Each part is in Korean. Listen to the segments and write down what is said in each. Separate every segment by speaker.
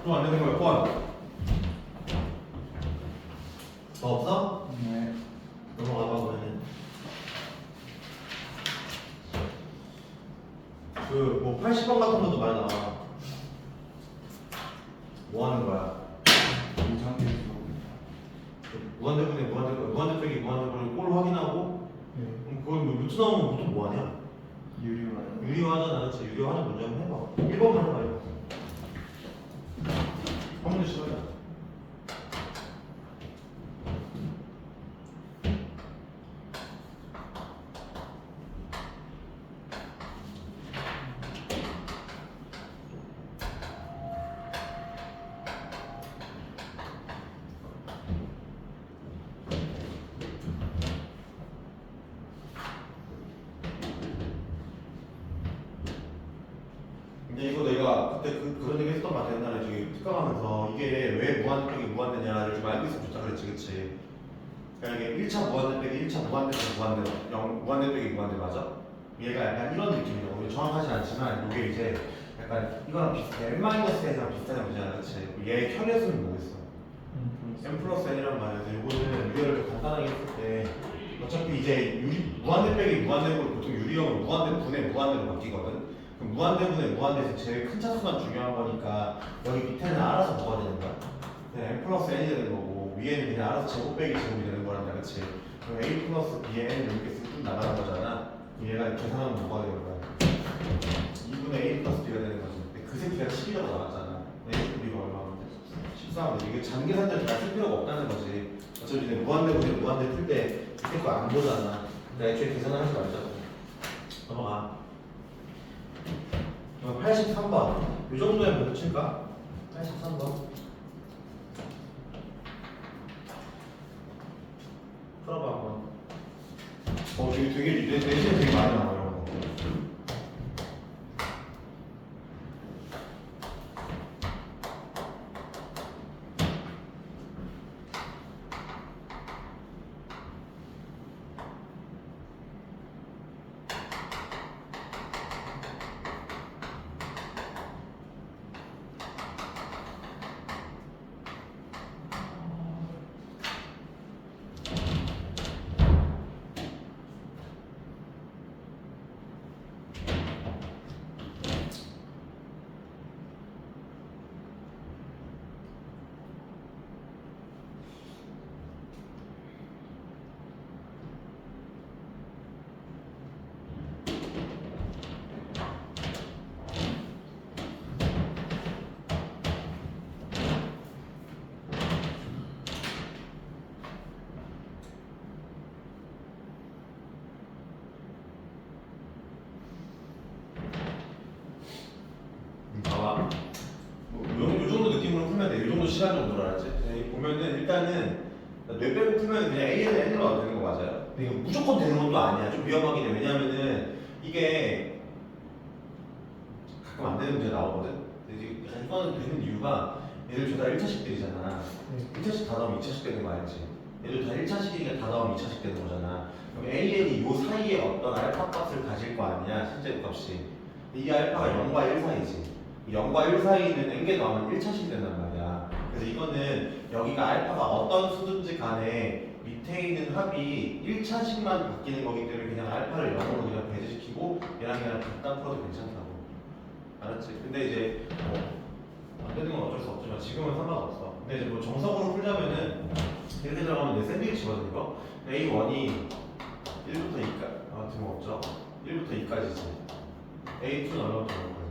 Speaker 1: 또 안 되는 거야, 또 안 돼. 더 없어?
Speaker 2: 네.
Speaker 1: 넘어가봐, 그러면. 뭐 80번 같은 것도 많이 나와. 뭐 하는 거야?
Speaker 2: 이상계수.
Speaker 1: 무한대분의 무한대 빼기 무한대분의 꼴 확인하고,
Speaker 2: 네.
Speaker 1: 그럼 그걸 뭐 루트 나오면 보통 뭐 하냐?
Speaker 2: 유리화요.
Speaker 1: 유리화하잖아, 그렇지? 유리화하는 문제 한번 해봐. 1번만 해봐, 이거. 한 문제 시작하자. 근데 이거 내가 그때 그런 얘기 했던 것 같아. 옛날에 저기 특강하면서 이게 왜 무한대빼기 무한대냐를 좀 알고 있으면 좋다 그랬지, 그치? 그러니까 이게 1차 무한대 빼기 1차 무한대 빼기 무한대, 무한대 빼기 무한대 맞아? 얘가 약간 이런 느낌이라고. 이게 정확하진 않지만 이게 이제 약간 이거랑 비슷해. n-n이랑 비슷한 문제잖아, 그치? 얘 혈례수는 뭐겠어? n 플러스 n이란 말이어서 이거는 유리를 좀 간단하게 했을 때 어차피 이제 무한대 빼기 무한대로 보통 유리형은 무한대 분의 무한대로 바뀌거든. 그럼 무한대분의 무한대에서 제일 큰 차수만 중요한 거니까 여기 밑에는 알아서 뭐가 되는 거야? 그냥 n 플러스 n이 되는 거고 위에는 그냥 알아서 제곱 빼기 제곱이 되는 거란다, 그치? 그럼 a 플러스 b에 n을 이렇게 쓱 나가는 거잖아. 그럼 얘가 계산하면 뭐가 되는 거야? 2분의 a 플러스 b가 되는 거지. 근데 그 새끼가 10이라고 나왔잖아. a 플러스 b가 얼마면 돼? 13. 이게 잔계산들 다쓸 필요가 없다는 거지. 어차피 이제 무한대분의 무한대 틀 때 밑에 거 안 보잖아. 근데 애초에 계산을 하지 말자고. 넘어가. 83번. 이 정도에 몇 칠까? 83번. 풀어봐 한번. 되게 내신이 되게 많이 나와요. 봐봐. 요 정도 느낌으로 풀면 돼. 요 정도 시간 정도로 알았지? 네, 보면은 일단은 뇌 빼고 풀면 그냥 A에서 N으로 와도 되는 거 맞아요? 근데 이거 무조건 되는 것도 아니야. 좀 위험하긴 해. 왜냐면은 이게 가끔 안 되는 문제 나오거든? 근데 이제 이거는 되는 이유가 얘들 저다 1차식들이잖아. 1차식 다 나오면 2차식 되는 거 알지? 얘들 다 1차식이니까 다 나오면 2차식 되는 거잖아. 그럼 AN이 요 사이에 어떤 알파 값을 가질 거 아니야, 실제 값이. 이 알파가 0과 1 사이지. 0과 1 사이는 n개 나오면 1차식이 된단 말이야. 그래서 이거는 여기가 알파가 어떤 수든지 간에 밑에 있는 합이 1차식만 바뀌는 거기 때문에 그냥 알파를 0으로 그냥 배제시키고 얘랑 갖다 풀어도 괜찮다고. 알았지? 근데 이제 안 되는 건 어쩔 수 없지만 지금은 상관없어. 근데 이제 뭐 정석으로 풀자면은 이렇게 들어가면 내 샌드위치거든 이거. A1이 1부터 2까지 틀림없죠? 1부터 2까지지. A2는 얼마부터 나올 거야?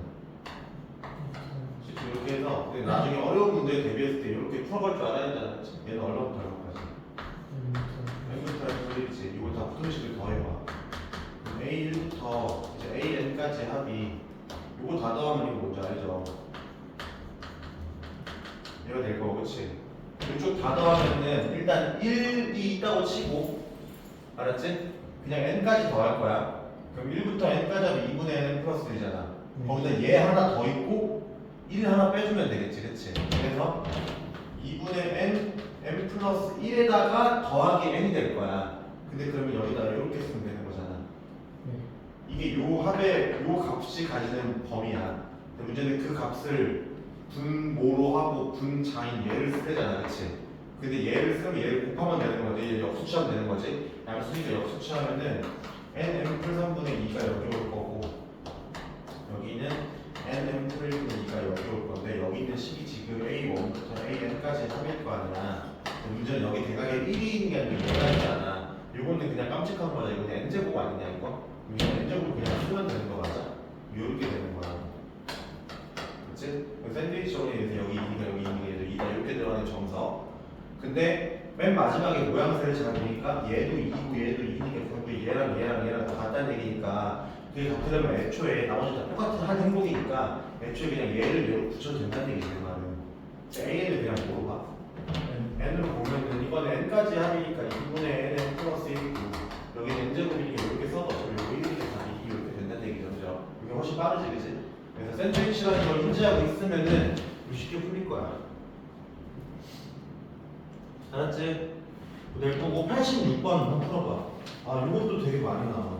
Speaker 1: 이렇게 해서 나중에 어려운 문제에 대비했을 때 이렇게 풀어갈 줄 알아야 되잖아. 얘는 얼마부터 얼마까지? N부터 N까지 이거 다 붙음식을 더해봐. A1부터 이제 AN까지 합이 이거 다 더하면 이거 뭔지 알죠? 얘가 될 거고, 그치? 이쪽 다 더하면은 일단 1이 있다고 치고, 알았지? 그냥 N까지 더할 거야. 그럼 1부터 N까지 하면 2분의 N 플러스 1이잖아. 거기다 얘 하나 더 있고 1 하나 빼주면 되겠지, 그치? 그래서 2분의 n 플러스 1에다가 더하기 n이 될 거야. 근데 그러면 여기다 이렇게 쓰면 되는 거잖아. 이게 요 합의 요 값이 가지는 범위야. 근데 문제는 그 값을 분모로 하고 분자인 얘를 쓰잖아, 그치? 근데 얘를 쓰면 얘를 곱하면 되는 거지, 얘를 역수치하면 되는 거지. 양수니까 역수치하면은 nm 플 3분의 2가 여기 올 거고 여기는 nm 플 1분의 2가 여기 올 건데 여기 있는 식이 지금 a1부터 an까지 합일 거 아니야. 문제는 여기 대각에 1이 있는 게 아니고 얘가 있잖아. 요거는 그냥 깜찍한 거야. 이거는 n제곱 아니냐 이거? 이거 n제곱 그냥 쓰면 되는 거 맞아? 요렇게 되는 거야. 그치? 샌드위치로 인해서 여기 2가 여기 2가 2가 이렇게 들어가는 정석. 근데 맨 마지막에 모양새를 잘 보니까 얘도 2고 얘도 2니까 결국 얘랑 다 같다는 얘기니까 그게 같으려면 애초에 나머지 다 똑같은 한 행동이니까 애초에 그냥 얘를 얘로 붙여도 된다는 얘기지 그 말은. a는 그냥 뭐로 봐? n으로 보면은 이거는 n까지 합이니까 2분의 nn 플러스 1이고 여기는 n제곱이니까 이렇게 써도 어차피 요거 1이니까 다 2 이렇게 된다는 얘기죠. 그죠? 이게 훨씬 빠르지 그치? 그래서 샌드위치라는 걸 인지하고 있으면은 쉽게 풀릴 거야. 알았지? 낼 거고 86번 한번 풀어봐. 아 이것도 되게 많이 나와.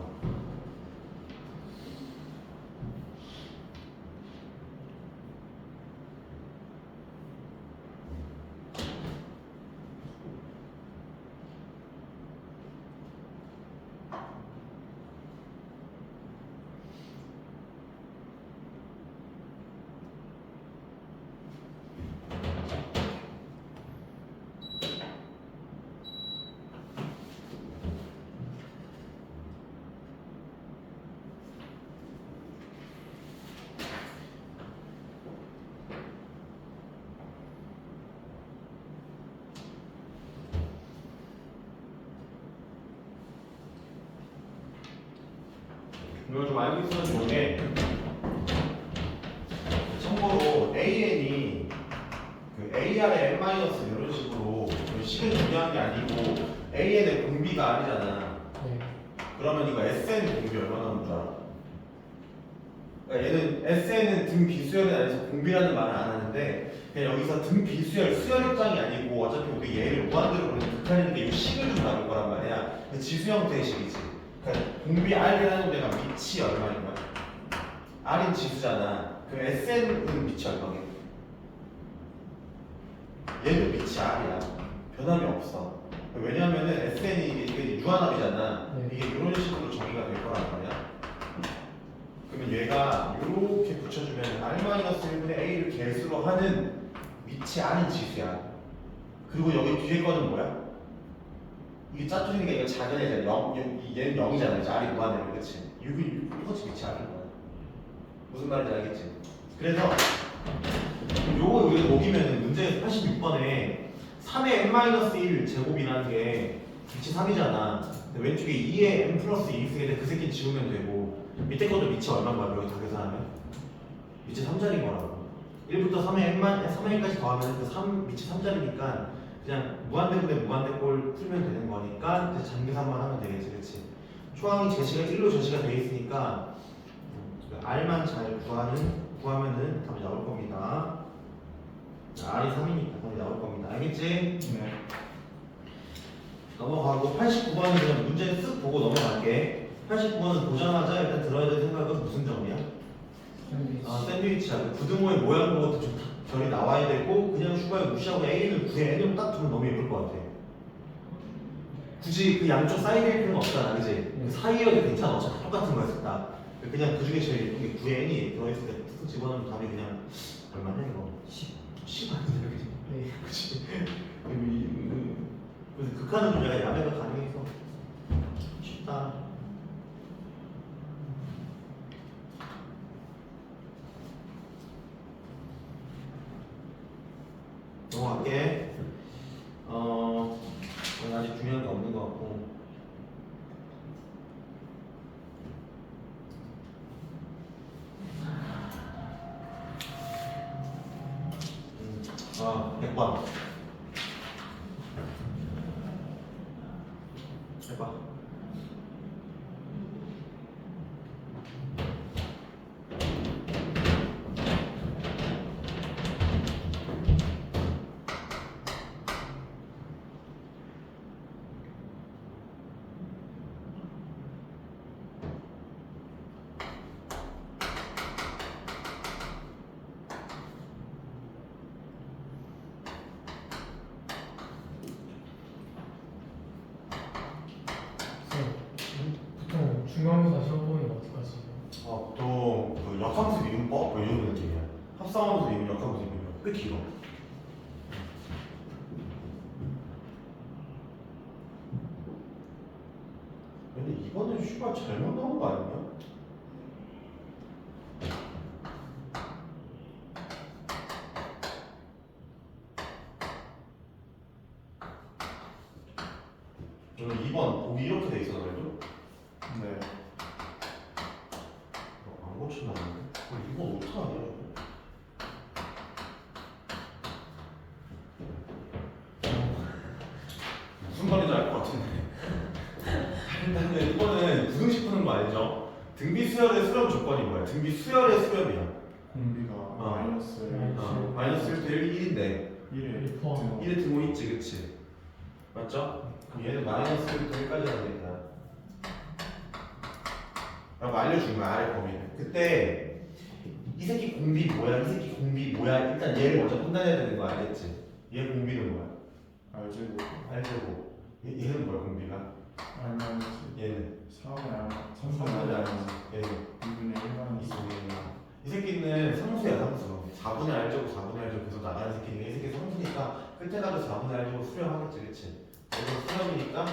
Speaker 1: 이걸 좀 알고 있으면 좋은 게 참고로 AN이 그 AR의 N- 이런 식으로 식을 중요한 게 아니고 AN의 공비가 아니잖아.
Speaker 2: 네.
Speaker 1: 그러면 이거 SN 공비 얼마나 나오는 줄 알아? 그러니까 얘는 SN은 등 비수열이 아니라서 공비라는 말을 안 하는데 그냥 여기서 등 비수열 수열 입장이 아니고 어차피 우리 얘를 무한대로 보내는 극한이니까 이 식을 좀 나올 거란 말이야. 지수 형태의 식이지. 그러니까 공비 R이라는 데가 밑이 얼마인 거야? R인 지수잖아. 그 SN은 밑이 얼마게? 얘도 밑이 R이야. 변함이 없어. 왜냐면은 SN이 이게 유한합이잖아.
Speaker 2: 네.
Speaker 1: 이게 이런 식으로 정의가 될 거란 말이야. 그러면 얘가 이렇게 붙여주면 R-1분의 A를 개수로 하는 밑이 R인 지수야. 그리고 여기 뒤에 거는 뭐야? 이게 짜투리니까 이거 작은 애잖아. 얘는 0이잖아. 이제 R이 무한대로 그치? 이거 똑같이 밑이 R인 거야. 무슨 말인지 알겠지? 그래서 요거 우리가 녹이면 문제 86번에 3의 n-1 제곱이라는 게 밑이 3이잖아. 왼쪽에 2의 n 플러스 2 쓰게 돼. 그 새끼 지우면 되고 밑에 것도 밑이 얼마인 거야? 여기 다 계산하면? 밑이 3자리인 거라고. 1부터 3n까지 더하면 그 3, 밑이 3자리니까 그냥 무한대분의 무한대꼴 풀면 되는 거니까 이제 잔계산만 하면 되겠지, 그렇지? 초항이 제시가 1로 제시가 돼 있으니까 R만 잘 구하면은 답이 나올 겁니다. R이 3이니까 답이 나올 겁니다. 알겠지?
Speaker 2: 네.
Speaker 1: 넘어가고 89번은 그냥 문제 쓱 보고 넘어갈게. 89번은 보자마자 일단 들어야 될 생각은 무슨 점이야? 샌드위치야. 그 구등호의 모양 보고 좀 결이 나와야 되고 그냥 슈가를 무시하고 A를 구해 N으로 딱 두면 너무 예쁠 것 같아. 굳이 그 양쪽 사이드일 필요는 없잖아, 그지? 그 사이여도 괜찮아. 어차피 똑같은 거였을 딱. 그냥 그 중에 제일 예쁜 게 9N이 들어있을 때 툭 집어넣으면 답이 그냥 얼마냐 이거? 10 아니야, 그지?
Speaker 2: 네.
Speaker 1: 그치? 그래서 극한은 좀 내가 야매가 가능해서 쉽다. 넘어갈게. 아직 중요한 게 없는 것 같고. 아, 100번. 해봐. 이분법 뭐 이런 느낌이야. 합성하면서 이분 역하면서 이분 꽤 길어. 근데 이거는 슈가 잘못 나온 거 아니야? 오늘 2번 보기 이렇게 돼 있어 그래도?
Speaker 2: 네.
Speaker 1: 안 고쳐놨는데? 이거 어떡하냐? 무슨 말인지 알 것 같은데. 일단은 이거는 부등식 푸는 거 알죠? 등비 수열의 수렴 조건이 뭐야? 등비 수열의 수렴이야.
Speaker 2: 공비가 마이너스
Speaker 1: 마이너스 1대 1인데
Speaker 2: 1에
Speaker 1: 1의 등호 있지, 그치? 맞죠? 그럼 얘는 마이너스 1부터 1까지 가니까 라고 알려준 거야, 아래 범위를. 그때 이 새끼 공비 뭐야, 이 새끼 공비 뭐야, 일단 얘를 먼저 판단해야 되는 거 알겠지? 얘 공비는 뭐야?
Speaker 2: 알제곱
Speaker 1: 알제곱. 얘는 뭐야, 공비가?
Speaker 2: R 마이너스
Speaker 1: 얘는
Speaker 2: 4분의 R
Speaker 1: 3분의
Speaker 2: 3분의 R
Speaker 1: 알제곱. 얘는
Speaker 2: 2분의 1 마이너스
Speaker 1: 이 새끼는 상수야, 상수. 4분의 R제곱, 4분의 R제곱 계속 나가는 새끼니까 이 새끼 상수니까 끝에 가도 4분의 R제곱 수렴하겠지, 그치? 그래서 수렴이니까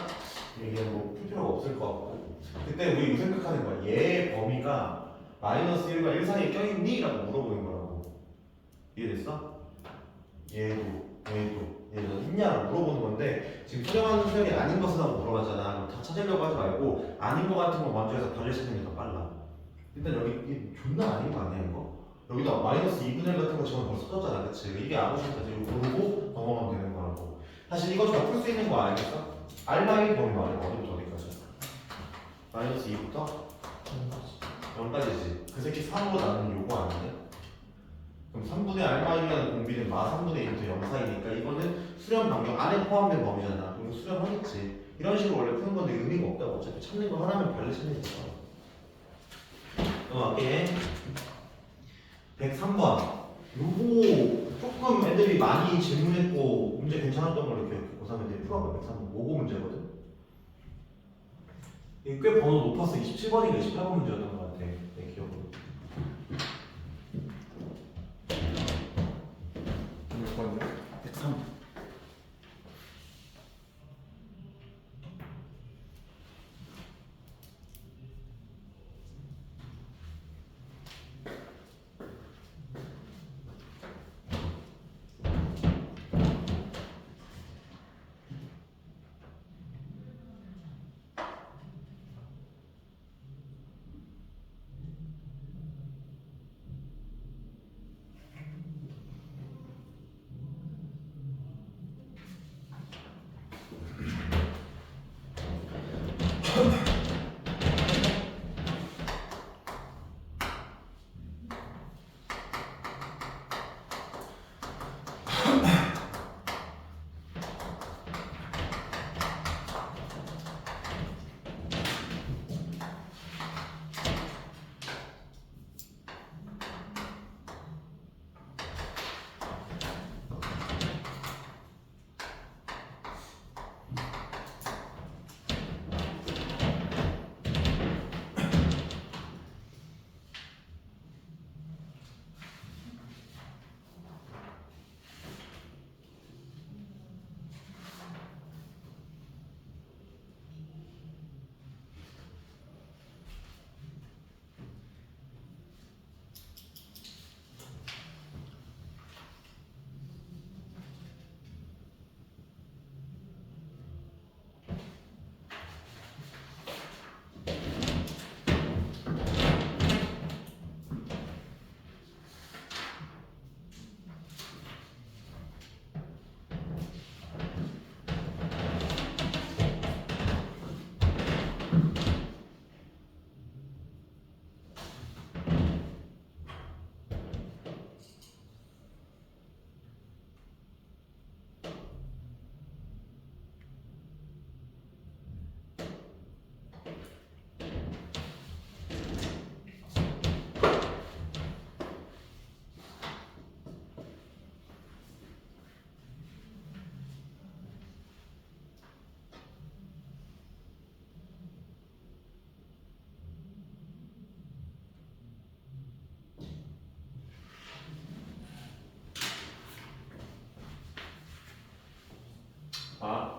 Speaker 1: 이게 뭐 풀 필요가 없을 것 같고 그때 우리 이거 생각하는 거야. 얘의 범위가 마이너스 1과 1 사이에 껴있니? 라고 물어보는 거라고. 이해됐어? 얘도 있냐라고 물어보는 건데 지금 수렴하는 수렴이 아닌 것은 하고 물어봤잖아. 다 찾으려고 하지 말고 아닌 거 같은 거 먼저 해서 별을 찾는 게 더 빨라. 일단 여기 이게 존나 아닌 거 아니야 이거? 여기다 마이너스 2분의 1 같은 거 지금 벌써 써졌잖아, 그치? 이게 아무 식이다. 이거 모르고 넘어가면 되는 거라고. 사실 이거 좀 풀 수 있는 거 알겠어? 알마이 범위 말해. 어디부터 어디까지? 마이너스 2부터 0까지지. 그 새끼 3으로 나누는 요거 아니냐? 그럼 3분의 알마이라는 공비는 마 3분의 2부터 0 사이니까 이거는 수렴 반경 안에 포함된 범위잖아. 그럼 수렴하겠지. 이런 식으로 원래 푸는 건데 의미가 없다고. 어차피 찾는 거 하나면 별로 찾는 거야. 넘어갈게. 103번. 요거 조금 애들이 많이 질문했고 문제 괜찮았던 걸로 기억해. 고3 애들이 풀어봐. 103번. 모고 문제거든. 이게 꽤 번호 높았어. 27번인가 28번 문제였던 것 같아. 내 기억으로.
Speaker 2: 몇 번이요?
Speaker 1: 103. 자,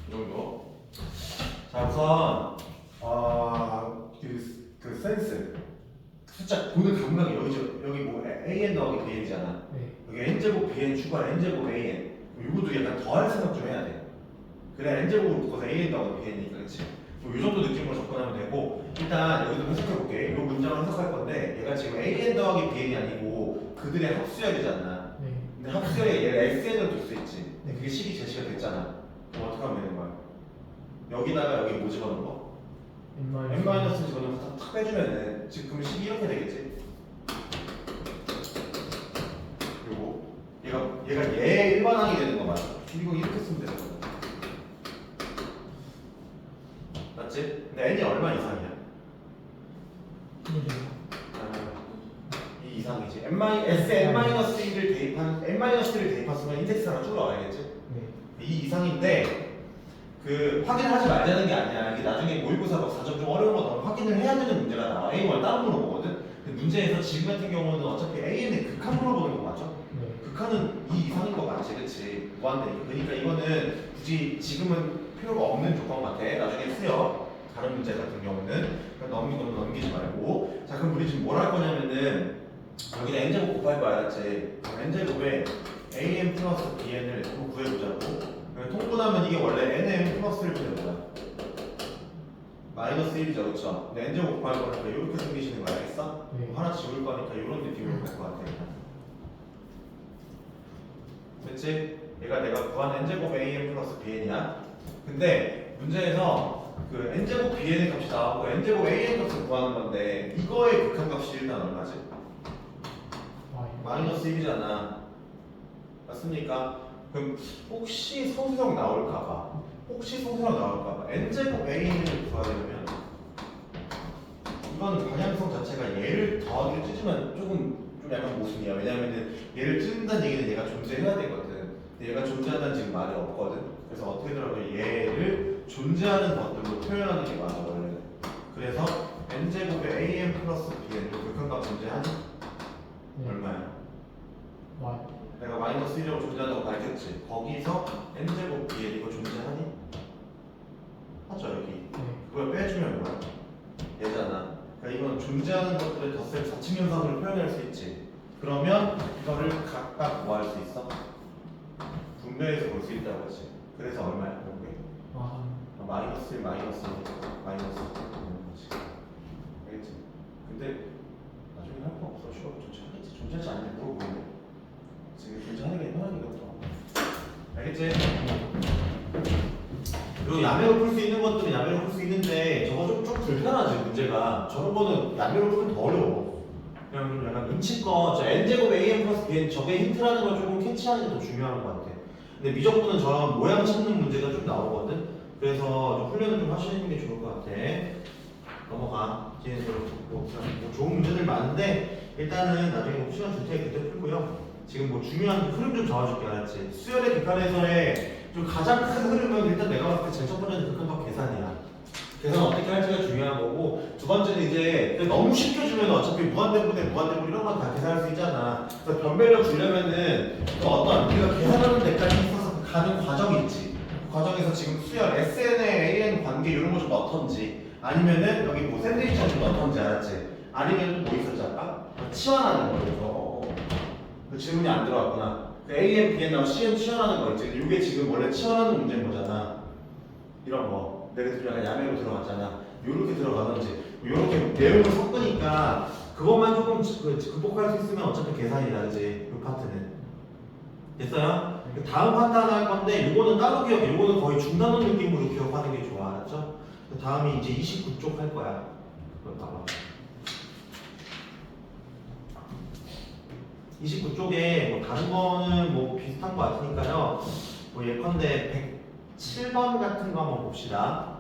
Speaker 1: 이 정도. 자, 우선 그 센스 숫자 보는 감각이 여기 뭐 an 더하기 bn이잖아.
Speaker 2: 네.
Speaker 1: 여기 n제곱 bn 추가 n제곱 an. 이것도 약간 더할 생각 좀 해야 돼. 그래 n제곱으로 묶어서 an 더하기 bn이니까 그렇지. 뭐이 정도 느낌으로 접근하면 되고 일단 여기도 해석해 볼게. 이 문장을 해석할 건데 얘가 지금 an 더하기 bn이 아니고 그들의 합수열이잖아.
Speaker 2: 네.
Speaker 1: 근데 합수열에 얘를 SN으로 둘 수 있지. 근데 그게 식이 제시가 됐잖아. 그럼 어떻게 하면 되는 거야? 여기다가 여기 뭐 집어넣은 거? n-를 집어넣어서 탁 빼주면은 지금 식이 이렇게 되겠지? 요거 얘가 얘 일반항이 되는 거 맞아. 이거 이렇게 쓰면 되는 거야. 맞지? 근데 n이 얼마 이상이야? 이 이상이지. Sn-1를 대입했으면 인덱스가 줄어가야겠지?
Speaker 2: 네.
Speaker 1: 이 이상인데 그 확인하지 말자는 게 아니야. 이게 나중에 모의고사 막 4점 좀 어려운 거 나오면 확인을 해야 되는 문제가 나와. A를 따로 물어보거든. 근데 문제에서 지금 같은 경우는 어차피 A의 극한 물어보는 거 맞죠?
Speaker 2: 네.
Speaker 1: 극한은 이 이상인 거 맞지, 그렇지? 무한대니까. 그러니까 이거는 굳이 지금은 필요가 없는 조건 같아. 나중에 쓰여. 다른 문제 같은 경우는 넘기지 말고. 자, 그럼 우리 지금 뭘 할 거냐면은 여기다 n제곱 곱할 거 알았지? n제곱에 an 플러스 bn을 구해보자고. 통분하면 이게 원래 nm 플러스 1분 되는 거야. 마이너스 1이죠, 그렇죠? 근데 n제곱 곱할 거니까 이렇게 생기시는 거 알겠어?
Speaker 2: 네.
Speaker 1: 하나 지울 거니까 이런 느낌으로 갈 것 같아. 됐지? 얘가 내가 구한 n제곱 an 플러스 bn이야. 근데 문제에서 그 n제곱 bn의 값이 나왔고 n제곱 an 값을 구하는 건데 이거의 극한값이 일단 얼마지? 마이너스 1이잖아. 맞습니까? 그럼 혹시 성수형 나올까봐 n제곱 a를 구하려면 이거는 방향성 자체가 얘를 더하기로 찢으면 좀 약간 모순이야. 왜냐면은 얘를 찢는다는 얘기는 얘가 존재해야 되거든. 근데 얘가 존재한다는 지금 말이 없거든. 그래서 어떻게 들어가면 얘를 존재하는 것들로 표현하는 게 맞아 원래는. 그래서 n제곱에 an 플러스 bn 또 극한값 존재하니?
Speaker 2: 네.
Speaker 1: 얼마야?
Speaker 2: 와.
Speaker 1: 내가 마이너스 1이라고 존재한다고 밝혔지. 거기서 n제곱 bn 이거 존재하니? 하죠 여기.
Speaker 2: 네.
Speaker 1: 그걸 빼주면 뭐야? 얘잖아. 그러니까 이건 존재하는 것들의 덧셈 4층 현상으로 표현할 수 있지. 그러면 이거를 각각 뭐 할 수 있어? 분배해서 볼 수 있다고 했지. 그래서 얼마야? 이게?
Speaker 2: 와.
Speaker 1: 마이너스 1, 마이너스 1, 마이너스 1. 알겠지? 근데 나중에 할 거 없어. 쉬워. 존재하겠지. 존재하지 않냐 물어보는데. 지금 존재하는 게 편하니까 더. 알겠지? 그리고 야매로 풀 수 있는 것들은 야매로 풀 수 있는데 저거 좀 불편하지 문제가. 저런 거는 야매로 풀면 더 어려워. 그냥 좀 약간 눈치껏 저 n제곱 an 플러스 bn 저게 힌트라는 걸 조금 캐치하는 게 더 중요한 것 같아. 근데 미적분은 저런 모양 찾는 문제가 좀 나오거든. 그래서 좀 훈련을 좀 하시는 게 좋을 것 같아. 넘어가. 이제 뭐 좋은 문제들 많은데 일단은 나중에 뭐 시간 줄 테니 그때 풀고요. 지금 뭐 중요한 흐름 좀 잡아줄게 알았지? 수열의 극한에서의 좀 가장 큰 흐름은 일단 내가 봤을 때 제일 첫 번째는 극한값 계산이야. 계산 어떻게 할지가 중요한 거고 두 번째는 이제 너무 쉽게 주면 어차피 무한대분에 무한대분 이런 건 다 계산할 수 있잖아. 그래서 변별력 주려면은 또 어떤 우리가 계산하는 데까지 있어서 가는 과정이 있지. 그 과정에서 지금 수열 SN의 AN 관계 이런 거 좀 넣던지 아니면은 여기 뭐 샌드위치 좀 넣던지 알았지? 아니면 또 뭐 있었지 아까? 치환하는 거죠. 그 질문이 안 들어왔구나. 그 AN, BN하고 CN 치환하는 거 있지. 이게 지금 원래 치환하는 문제인 거잖아. 이런 거. 내가 좀 약간 야매로 들어갔잖아. 요렇게 들어가든지 요렇게 내용을 섞으니까 그것만 조금 극복할 수 있으면 어차피 계산이다. 그지? 요 파트는. 됐어요? 그 다음 파트 하나 할 건데 요거는 따로 기억해. 요거는 거의 중단원 느낌으로 기억하는 게 좋아. 알았죠? 그 다음이 이제 29쪽 할 거야. 그거 봐봐. 29쪽에 뭐 다른 거는 뭐 비슷한 거 같으니까요. 뭐 예컨대 107번 같은 거 한번 봅시다.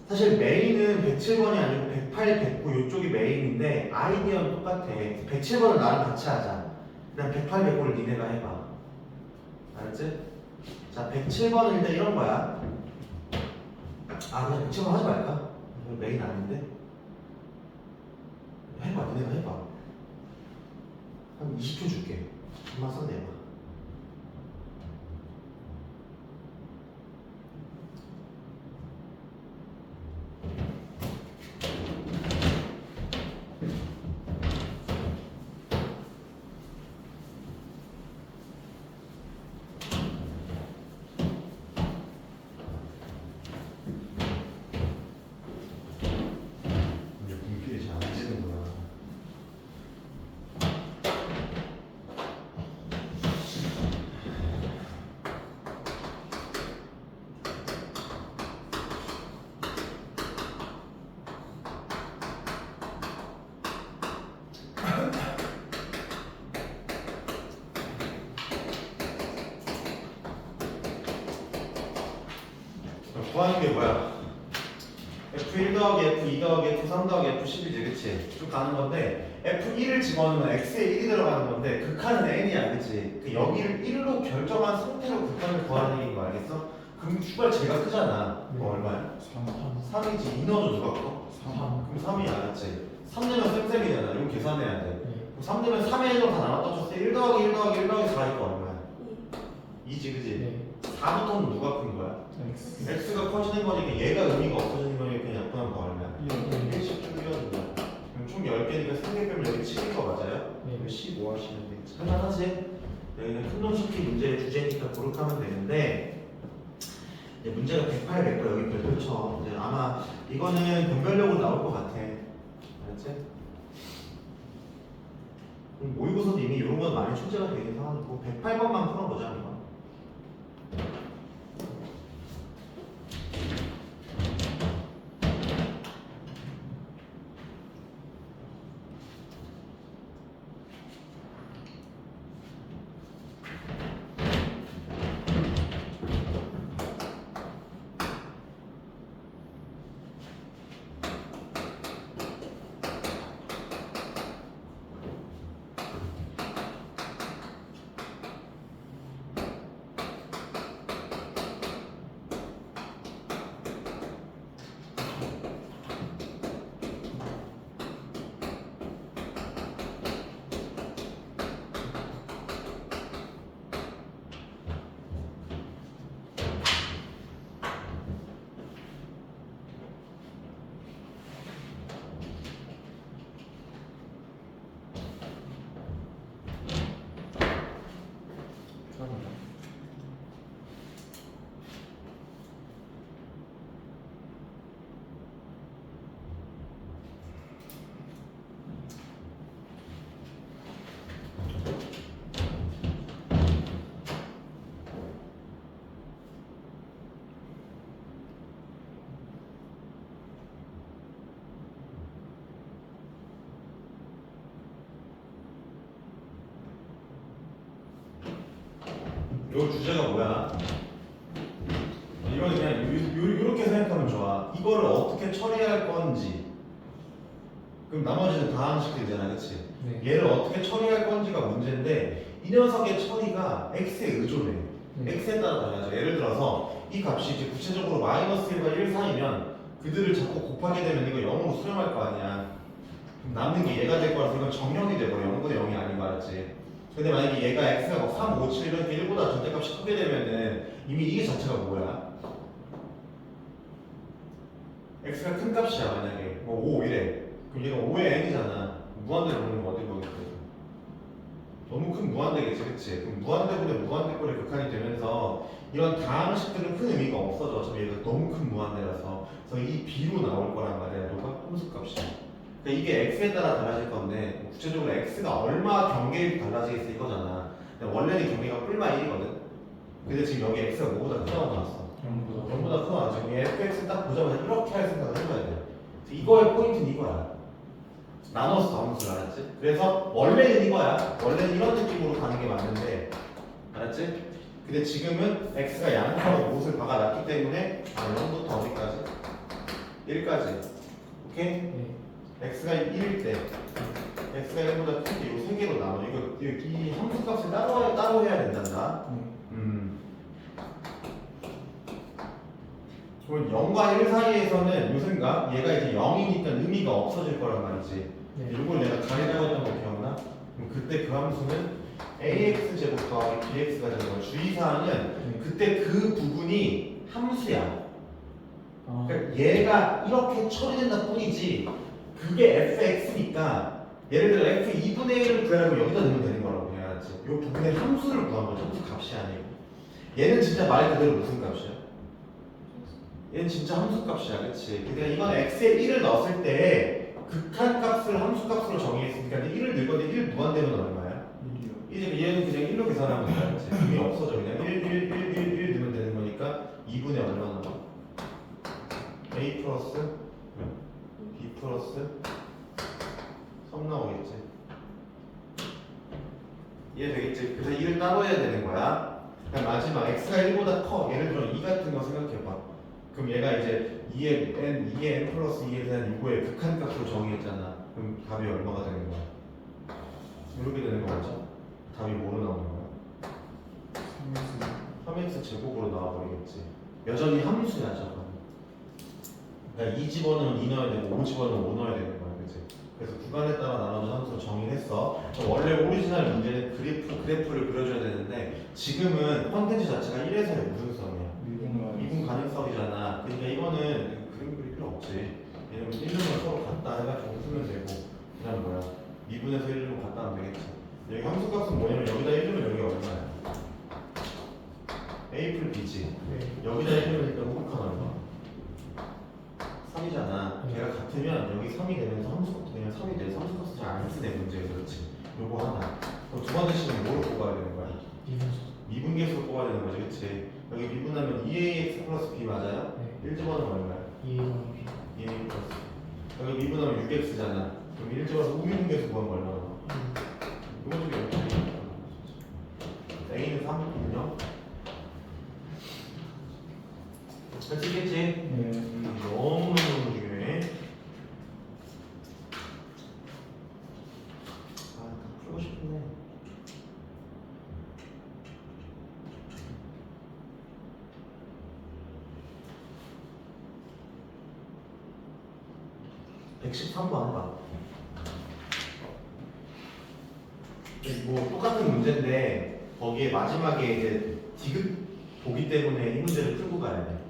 Speaker 1: 사실 메인은 107번이 아니고 108, 109 이쪽이 메인인데 아이디어는 똑같아. 107번은 나랑 같이 하자. 그다음 108, 109를 니네가 해봐. 알았지? 자, 107번은 일단 이런 거야. 아, 그냥 107번 하지 말까? 이거 메인 아닌데? 해봐, 니네가 해봐. 한 20초 줄게. 한번 써내봐. 구하는 게 뭐야? F1 더하기 F2 더하기 F3 더하기 F10이지, 그치? 쭉 가는 건데 F1을 집어넣으면 X에 1이 들어가는 건데 극한은 N이야, 그치? 그 여기를 1로 결정한 상태로 극한을 구하는 얘기인 거 알겠어? 그럼 출발 제가 크잖아. 뭐 얼마야? 3이지. 인어도 누가 커?
Speaker 2: 3.
Speaker 1: 그럼 3이 알았지? 3 되면 쌤쌤이잖아. 이거 계산해야 돼.
Speaker 2: 네.
Speaker 1: 3 되면 3의 1로 다 나눴다 쳤을 때 1 더하기 1 더하기 1 더하기 4니까 얼마야? 2지, 그지?
Speaker 2: 네.
Speaker 1: 4부터는 누가 큰 거야?
Speaker 2: X.
Speaker 1: X가 커지는 거니까 얘가 의미가 없어지는 거니까 그냥 약분하면 더 얼마야? 1씩 쭉 이어준 거야. 그럼 총 10개니까 3개 빼면 여기 7인 거 맞아요?
Speaker 2: 네.
Speaker 1: 15 하시면 되겠지. 할만하지? 여기는 큰놈 시키 문제의 주제니까 고르하면 되는데 이제 문제가 108, 100거 여기 별표 쳐. 이제 아마 이거는 변별력으로 나올 것 같아. 알았지? 모의고사도 이미 이런 건 많이 출제가 되긴 하고 108번만 풀어보자 한번. 요 주제가 뭐야? 이거는 그냥 요렇게 생각하면 좋아. 이거를 어떻게 처리할 건지. 그럼 나머지는 다 함식들이잖아, 그치?
Speaker 2: 네.
Speaker 1: 얘를 어떻게 처리할 건지가 문제인데 이 녀석의 처리가 x에 의존해.
Speaker 2: 네.
Speaker 1: x에 따라 달라져. 예를 들어서 이 값이 이제 구체적으로 마이너스 1과 1 사이면 그들을 자꾸 곱하게 되면 이거 0으로 수렴할 거 아니야. 그럼 남는 게 얘가 될 거라서 이건 정령이 돼버려. 0보다 0이 아닌 거 알았지? 근데 만약에 얘가 x가 막 3, 5, 7 이렇게 1보다 절대값이 크게 되면은 이미 이게 자체가 뭐야? x가 큰 값이야 만약에 뭐 5 이래. 그럼 얘가 5의 n이잖아. 무한대로 보는 거 어디 보겠어? 너무 큰 무한대겠지, 그치? 그럼 무한대보다 무한대꼴의 극한이 되면서 이런 다항식들은 큰 의미가 없어져. 어차피 얘가 너무 큰 무한대라서. 그래서 이 b로 나올 거란 말이야. 너가 함수값이. 그러니까 이게 x에 따라 달라질 건데 구체적으로 x가 얼마 경계율이 달라지겠어 이거잖아. 근데 원래는 경계가 뿔마 1이거든. 근데 지금 여기 x가 뭐보다 크다고 나왔어. 0보다 크다 나왔죠. 이 fx 딱 보자마자 이렇게 할 생각을 해봐야 돼. 이거의 포인트는 이거야. 나눠서 함수를 알았지? 그래서 원래는 이거야. 원래는 이런 느낌으로 가는 게 맞는데 알았지? 근데 지금은 x가 양쪽으로 못을 박아놨기 때문에 0부터 어디까지? 1까지. 오케이?
Speaker 2: 네.
Speaker 1: x가 1일 때 x가 1보다 큰 게 이 세 개로 나눠. 이 함수값을 따로 해야 된단다. 그럼 0과 1 사이에서는 요 생각 얘가 이제 0이니까 의미가 없어질 거란 말이지.
Speaker 2: 네.
Speaker 1: 이걸 내가 가리라고 했던 거 기억나? 그럼 그때 그 함수는 ax 제곱 더하기 bx가 되는 거야. 주의사항은
Speaker 2: 네.
Speaker 1: 그때 그 부분이 함수야.
Speaker 2: 아.
Speaker 1: 그러니까 얘가 이렇게 처리된다 뿐이지 그게 fx니까 예를 들어 f 2분의 1을 구하라고 여기다 넣으면 되는 거라고 그냥 알았지? 이 부분의 함수를 구한 거죠. 함수 값이 아니고 얘는 진짜 말 그대로 무슨 값이야? 얘는 진짜 함수 값이야, 그치? 그러니까 이건 x에 1을 넣었을 때 극한 값을 함수 값으로 정의했으니까 1을 넣을 건데 1 무한대면 얼마야?
Speaker 2: 1이요.
Speaker 1: 이제 얘는 그냥 1로 계산하면 돼, 그치? 의미 없어져. 그냥 1 넣으면 되는 거니까 2분의 얼마 나와? a 플러스 b 플러스 3 나오겠지? 이해되겠지? 그래서 2를 따로 해야 되는 거야. 그럼 마지막 x가 1보다 커. 예를 들어 2 같은 거 생각해봐. 그럼 얘가 이제 2의 n 플러스 2에 대한 요거의 극한값으로 정의했잖아. 그럼 답이 얼마가 되는 거야? 이렇게 되는 거 맞죠? 답이 뭐로 나오는 거야? 3x 제곱으로 나와버리겠지. 여전히 함수야 저건. 그러니까 2 집어넣으면 2 넣어야 되고 5 집어넣으면 5 넣어야 되는 거야, 그치? 그래서 구간에 따라 나눠준 함수로 정의했어. 원래 오리지널 문제는 그래프를 그려줘야 되는데 지금은 컨텐츠 자체가 1에서의 무슨 성이야? 미분 가능성이잖아. 그러니까 이거는 그림 그릴 필요 없지. 왜냐면 1름을 서로 갖다 해가지고 쓰면 되고 그다음 뭐야? 미분에서 1름 갖다 하면 되겠지. 여기 함수값은 뭐냐면 여기다 1름은 여기가 얼마야? a 풀 b지. 여기다 1름은 일단 호흡한 얼마? 3이잖아. 걔가 같으면 여기 3이 되면서 함수값도 그냥 3이 돼. 함수값은 잘 안 쓰네 문제에. 그렇지. 요거 하나. 그럼 두 번째 시는 뭐로 뽑아야 되는 거야? 미분계수로 뽑아야 되는 거지, 그치? 여기 미분하면 2ax 플러스 b 맞아요? 1 집어넣으면 얼마야? 2a 플러스 여기 미분하면 6x잖아. 그럼 1 집어서 우미분계수 구하면 얼마나 나와? 이거 중에 어떻게 a는 3, 0? 그치겠지? 너무너무 중요해. 아, 풀고 싶네. (113번) 해봐. 뭐 똑같은 문제인데 거기에 마지막에 이제 디귿 보기 때문에 이 문제를 풀고 가야 돼.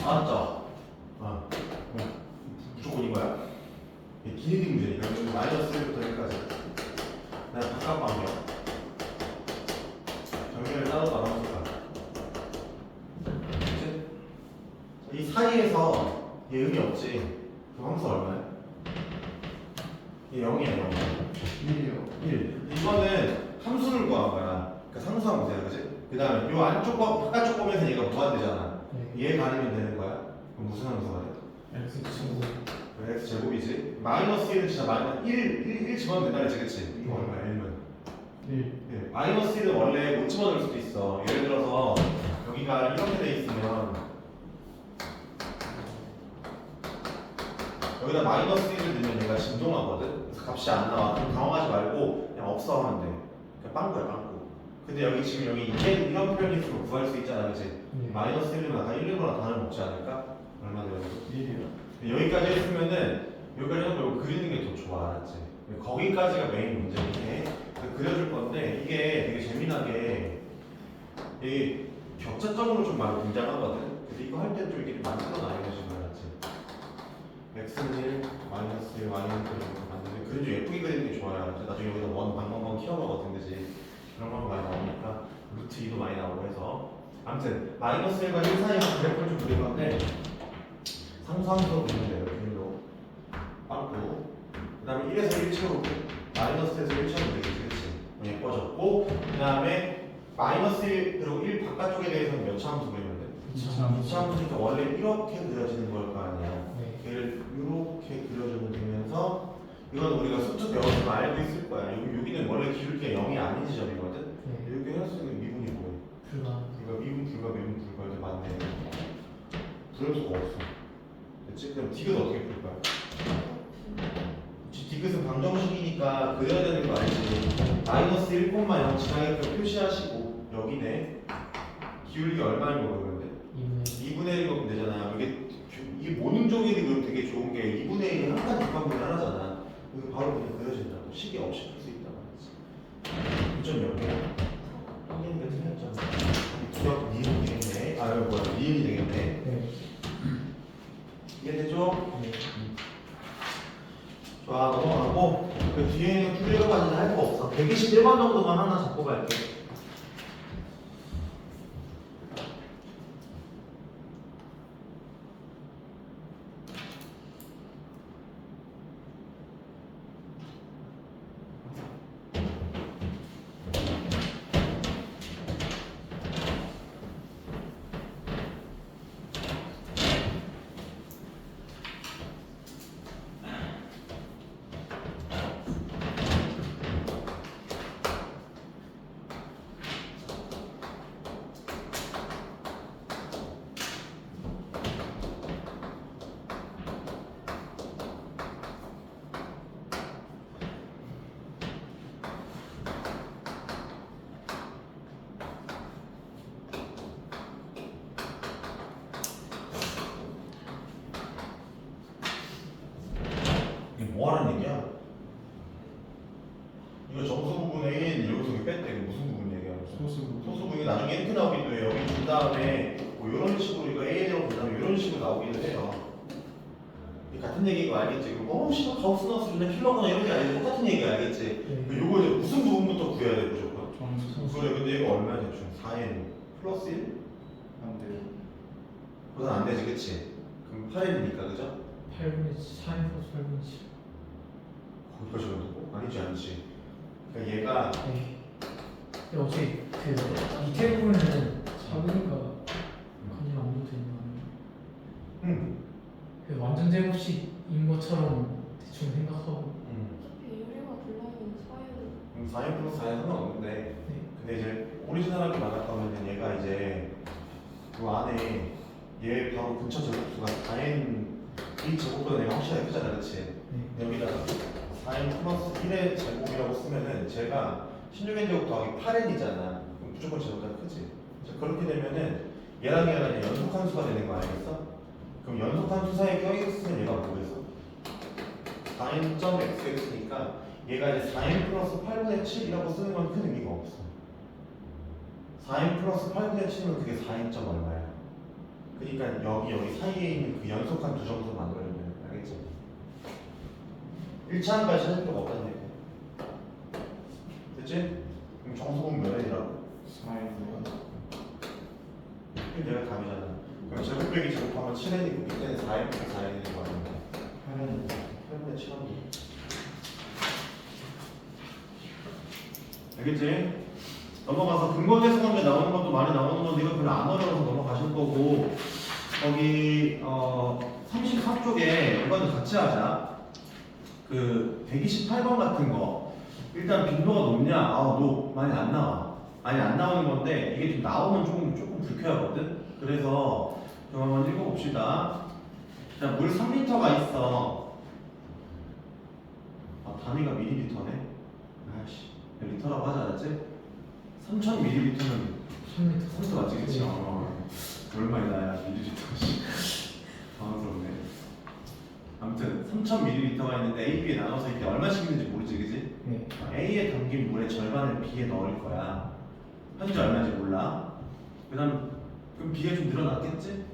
Speaker 1: 알았죠? 무조건 이거야. 기내식 문제니까 여기 마이너스 1부터 1까지. 그다음 바깥 방정. 정렬을 따로 나눠볼까? 이 사이에서 얘 의미 없지. 그 함수 얼마야? 얘 0이야 0.
Speaker 3: 1이요.
Speaker 1: 1. 이거는 함수를 구한 거야. 그러니까 상수한 거야, 그지? 그 다음에 요 안쪽 거, 바깥쪽 거면서 얘가 무한대잖아. 얘 가리면 되는 거야. 그럼 무슨 함수가 돼? 그래, x 제곱이지. 마이너스 1은 진짜 마이너스 1 집어넣으면 된다 그랬지, 그치? 이거 얼마야? 1은.
Speaker 2: 1.
Speaker 1: 마이너스 1은 원래 못 집어넣을 수도 있어. 예를 들어서 여기가 이렇게 돼 있으면 여기다 마이너스 1을 넣으면 얘가 진동하거든. 그래서 값이 안 나와. 그럼 당황하지 말고 그냥 없어 하면 돼. 그냥 빵꾸야 빵꾸. 근데 여기 지금 여기 이런 표현이 있으면 구할 수 있잖아, 그치? 마이너스 1은 아까 1름으로 다름없지 않을까? 얼마 되는 거?
Speaker 3: 1이요.
Speaker 1: 여기까지 했으면은 여기까지 하고 그리는 게 더 좋아, 알았지? 거기까지가 메인 문제인데 그려줄 건데 이게 되게 재미나게 이 격차점으로 좀 많이 등장하거든. 근데 이거 할 때 좀 이렇게 만들어놔야 되는 거 같지. x는 1, 마이너스 1, y는 이렇게 만드는데 그래도 예쁘게 그리는 게 좋아요. 이제 나중에 여기다 원 방방방 키워먹어도 되지. 그런 거 많이 나오니까 루트 2도 많이 나오고 해서 아무튼 마이너스 1과 1 사이에 그래프를 좀 그린 건데 상수함수로 그리면 돼요. 그리고 빵꾸 그 다음에 1에서 1 채우고 마이너스에서 1 채우면 되겠지. 그치? 예뻐졌고 그 다음에 마이너스 1 그리고 1 바깥쪽에 대해서는 몇 차 함수 그리면 돼? 2차 함수니까 원래 이렇게 그려지는 걸 거 아니야.
Speaker 2: 네.
Speaker 1: 얘를 이렇게 그려주면 되면서 이건 우리가 수트 배워서 알고 있을 거야. 여기는 원래 기울기가 0이 아닌 지점이거든.
Speaker 2: 네.
Speaker 1: 여기 할 수 있는 미분이 뭐야?
Speaker 2: 불가.
Speaker 1: 미분 불가 매분 불가 이렇게 맞네. 부를 수가 없어. 됐지? 그럼 디귿 어떻게 풀 거야? 디귿은 방정식이니까 그려야 되는 거 알지? 마이너스 1,0 지나게끔 표시하시고 여기네. 기울기 얼마인 거 그러면 돼? 2분의 1 그러면 되잖아. 이게 모능적인 그럼 되게 좋은 게 2분의 1이 한칸 뒷방분이 하나잖아. 여기 바로 그냥 그려진다고. 식이 없이 풀 수 있단 말이지. 2점 몇 개야? 확인이 틀렸잖아. 두역 니은이 되겠네. 아 이거 뭐야? 니은이 되겠네.
Speaker 2: 네.
Speaker 1: 이해되죠?
Speaker 2: 네.
Speaker 1: 좋아 넘어가고 그 뒤에는 풀려가지는 할 거 없어. 121번 정도만 하나 잡고 갈게. 이게 뭐 하는 얘기야? 이거 정수 부분 A는 여기서 뺐대. 이거 무슨 부분 얘기하는 거야? 소수 부분이 나중에 이렇게 나오기도 해요. 여기 준 다음에 뭐 이런 식으로 이거 A대로 본 다음에 이런 식으로 나오기도 해요. 이게 같은 얘기인 거 알겠지? 그리고 씨발 가우스 나우스 그냥 필러거나 이런 게 아니라 똑같은 얘기 알겠지?
Speaker 2: 네.
Speaker 1: 요거 이제 무슨 부분부터 구해야 돼 무조건?
Speaker 2: 정수.
Speaker 1: 그래 근데 이거 얼마야 대충? 4n 플러스 1?
Speaker 3: 안 돼요.
Speaker 1: 그건 안 되지 그치? 그럼 8n이니까 그죠?
Speaker 2: 8분의 4인 플러스 8분의 7.
Speaker 1: 거기까지 온다고? 아니지 아니지. 그러니까 얘가
Speaker 2: 네. 근데 어차피 그 밑에 부분은 작으니까 그냥 안 넣어도 되는 거 아니에요? 그 완전 제곱식인 것처럼 대충 생각하고.
Speaker 4: 어차피 유리가 불나면 사유
Speaker 1: 4n 플러스 4n 상관없는데
Speaker 2: 네.
Speaker 1: 근데 이제 오리지널하게 말할 얘가 이제 그 안에 얘 바로 근처 제곱수가 4n 이 제곱보다 내가 확실하게 크잖아 그치?
Speaker 2: 네.
Speaker 1: 여기다가 4n 플러스 1의 제곱이라고 쓰면은 제가 16n 제곱 더하기 8n이잖아. 그럼 무조건 제곱보다 크지. 자, 그렇게 되면은 얘랑 얘가 이제 연속함수가 되는 거 알겠어? 그럼 연속함수 사이에 껴있으면 얘가 뭐겠어? 4n.xx니까 얘가 이제 4n 플러스 8분의 7이라고 쓰는 건 큰 의미가 없어. 4n 플러스 8분의 7이면 그게 4n 점 얼마야? 그러니까 여기 사이에 있는 그 연속한 두 점수 만들어주면 돼. 알겠지? 1차 한까지 찾을 필요가 없다는 얘기야. 됐지? 그럼 정수분 몇 n이라고?
Speaker 3: 4인이요.
Speaker 1: 그게 내가 답이잖아. 그럼 제곱 빼기 제곱하면 7n이고 그때는 4n 플러스 4n이 되는 거 아닌가? 8분의 7 하면 돼. 알겠지? 넘어가서 근거대수 관계 나오는 것도 많이 나오는 건데 이거 별로 안 어려워서 넘어가실 거고 거기 33쪽에 이거는 같이 하자. 그 128번 같은 거 일단 빈도가 높냐? 너 많이 안 나와. 많이 안 나오는 건데 이게 좀 나오면 조금 불쾌하거든. 그래서 좀 한번 읽어봅시다. 자, 물 3리터가 있어. 단위가 밀리리터네. 아이씨, 리터라고 하지 않았지? 3000ml는
Speaker 2: 3m.
Speaker 1: 3리터 맞지? 그치? 얼마나 밀리리터지? 당황스럽네. 아무튼 3000ml가 있는데 A, B에 나눠서 이게 얼마씩 있는지 모르지, 그치?
Speaker 2: 네.
Speaker 1: A에 담긴 물의 절반을 B에 넣을 거야. 현재 얼마인지 몰라. 그럼 B가 좀 늘어났겠지?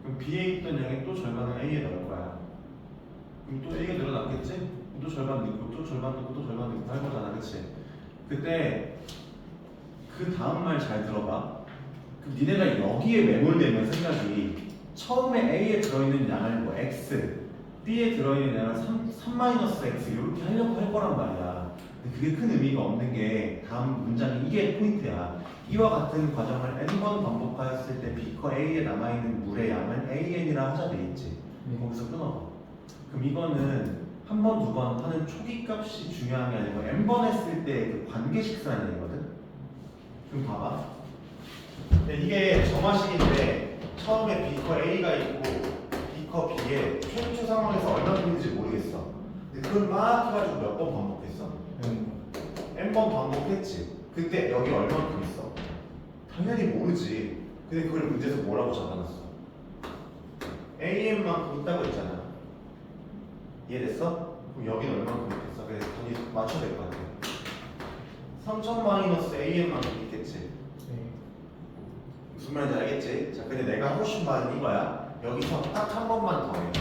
Speaker 1: 그럼 B에 있던 양이 또 절반을 A에 넣을 거야. 그럼 또 A가 늘어났겠지? 또 절반 넣고 또 절반 넣고 또 절반 넣고 할 거잖아, 그치? 그때 그 다음 말 잘 들어봐. 그럼 니네가 여기에 매몰되면 생각이 처음에 A에 들어있는 양을 뭐 X, B에 들어있는 양을 3-X 이렇게 하려고 할 거란 말이야. 근데 그게 큰 의미가 없는 게 다음 문장이 이게 포인트야. 이와 같은 과정을 n번 반복하였을 때 B커 A에 남아있는 물의 양을 AN이라 하자 돼 있지. 거기서 끊어. 그럼 이거는 한 번, 두 번 하는 초기 값이 중요한 게 아니고 n번 했을 때 그 관계식 쓰라는 얘기거든. 그럼 봐봐. 이게 점화식인데 처음에 B커 A가 있고 B커 B에 최초 상황에서 얼마큼인지 모르겠어. 근데 그걸 막 해가지고 몇 번 반복했어? n번 반복했지. 그때 여기 얼마큼 있어? 당연히 모르지. 근데 그걸 문제에서 뭐라고 적어놨어? AN만큼 있다고 했잖아. 이해됐어? 그럼 여기는 얼마큼 있겠어? 그래서 단위 맞춰야 될 것 같아. 3000 마이너스 AN만큼 있겠지.
Speaker 2: 네.
Speaker 1: 무슨 말인지 알겠지? 자, 근데 내가 하고 싶은 말은 이거야. 여기서 딱 한 번만 더 해.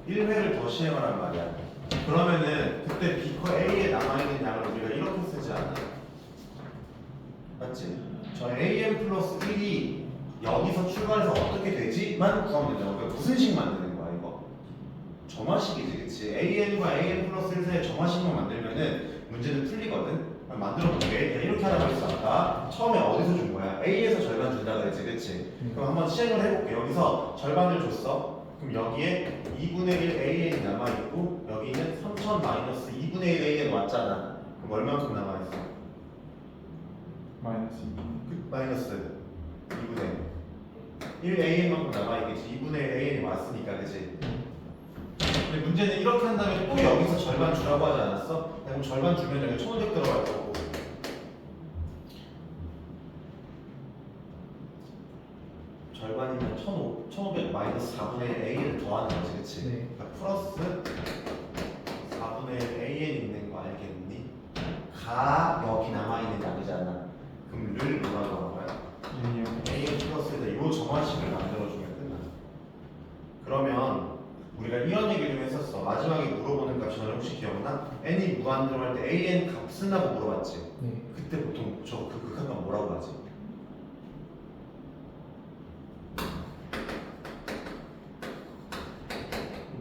Speaker 1: 1회를 더 시행하란 말이야. 그러면은 그때 B커 A에 남아있는 양을 우리가 이렇게 쓰지 않아? 맞지? 저 AN 플러스 1이 여기서 출발해서 어떻게 되지?만 구하면 되잖아. 그러니까 무슨 식 만드는 거야 이거? 점화식이지, 그치? AN과 AN 플러스 1 사이에 점화식만 만들면은 문제는 풀리거든? 만들어 볼게. 이렇게 하라고 했어. 아까 처음에 어디서 준 거야? A에서 절반 준다 그랬지, 그치? 그럼 한번 시행을 해볼게. 여기서 절반을 줬어. 그럼 여기에 2분의 1 AN이 남아있고 여기는 3000 마이너스 2분의 1 AN 왔잖아. 그럼 얼마큼 남아있어?
Speaker 3: 마이너스
Speaker 1: 마이너스 2분의 1 AN만큼 남아있겠지. 2분의 1 AN이 왔으니까, 그치? 근데 문제는 이렇게 한 다음에 또 여기서 절반 주라고 하지 않았어? 그럼 절반 주면 여기 1500 들어갈 거고 절반이면 1500 마이너스 4분의 1 AN을 더하는 거지, 그치?
Speaker 2: 네.
Speaker 1: 그러니까 플러스 4분의 1 AN 있는 거 알겠니? 가 여기 남아있는 양이잖아. 그럼 를 뭐라고 하는 거야? AN 플러스에다 이 정화식을 만들어주면 끝나. 그러면 우리가 이런 얘기 좀 했었어. 마지막에 물어보는 값이 너는 혹시 기억나? n이 무한대로 할 때 AN 값 쓴다고 물어봤지?
Speaker 2: 네.
Speaker 1: 그때 보통 그 극한값 뭐라고 하지?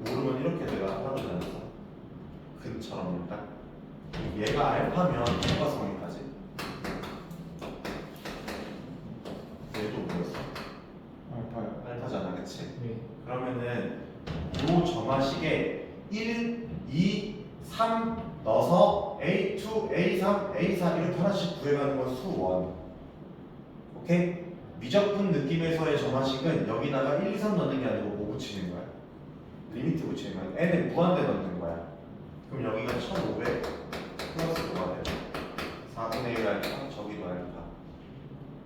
Speaker 1: 모르면 이렇게 내가 하지 않았어. 근처럼 일단 얘가 알파면 뭐가 성립하지? 얘도 뭐였어?
Speaker 3: 알파요.
Speaker 1: 알파잖아, 그치?
Speaker 2: 네.
Speaker 1: 그러면은 요 점화식에 1, 2, 3 넣어서 A2, A3, A4 이렇게 하나씩 구해가는 건 수1. 오케이? 미적분 느낌에서의 점화식은 여기다가 1, 2, 3 넣는 게 아니고 뭐 붙이는 거야? 리미트 붙이는 거야. n을 무한대 넣는 거야. 그럼 여기가 1500 플러스 뭐가 돼? 4분의 1 알파, 저기도 알파.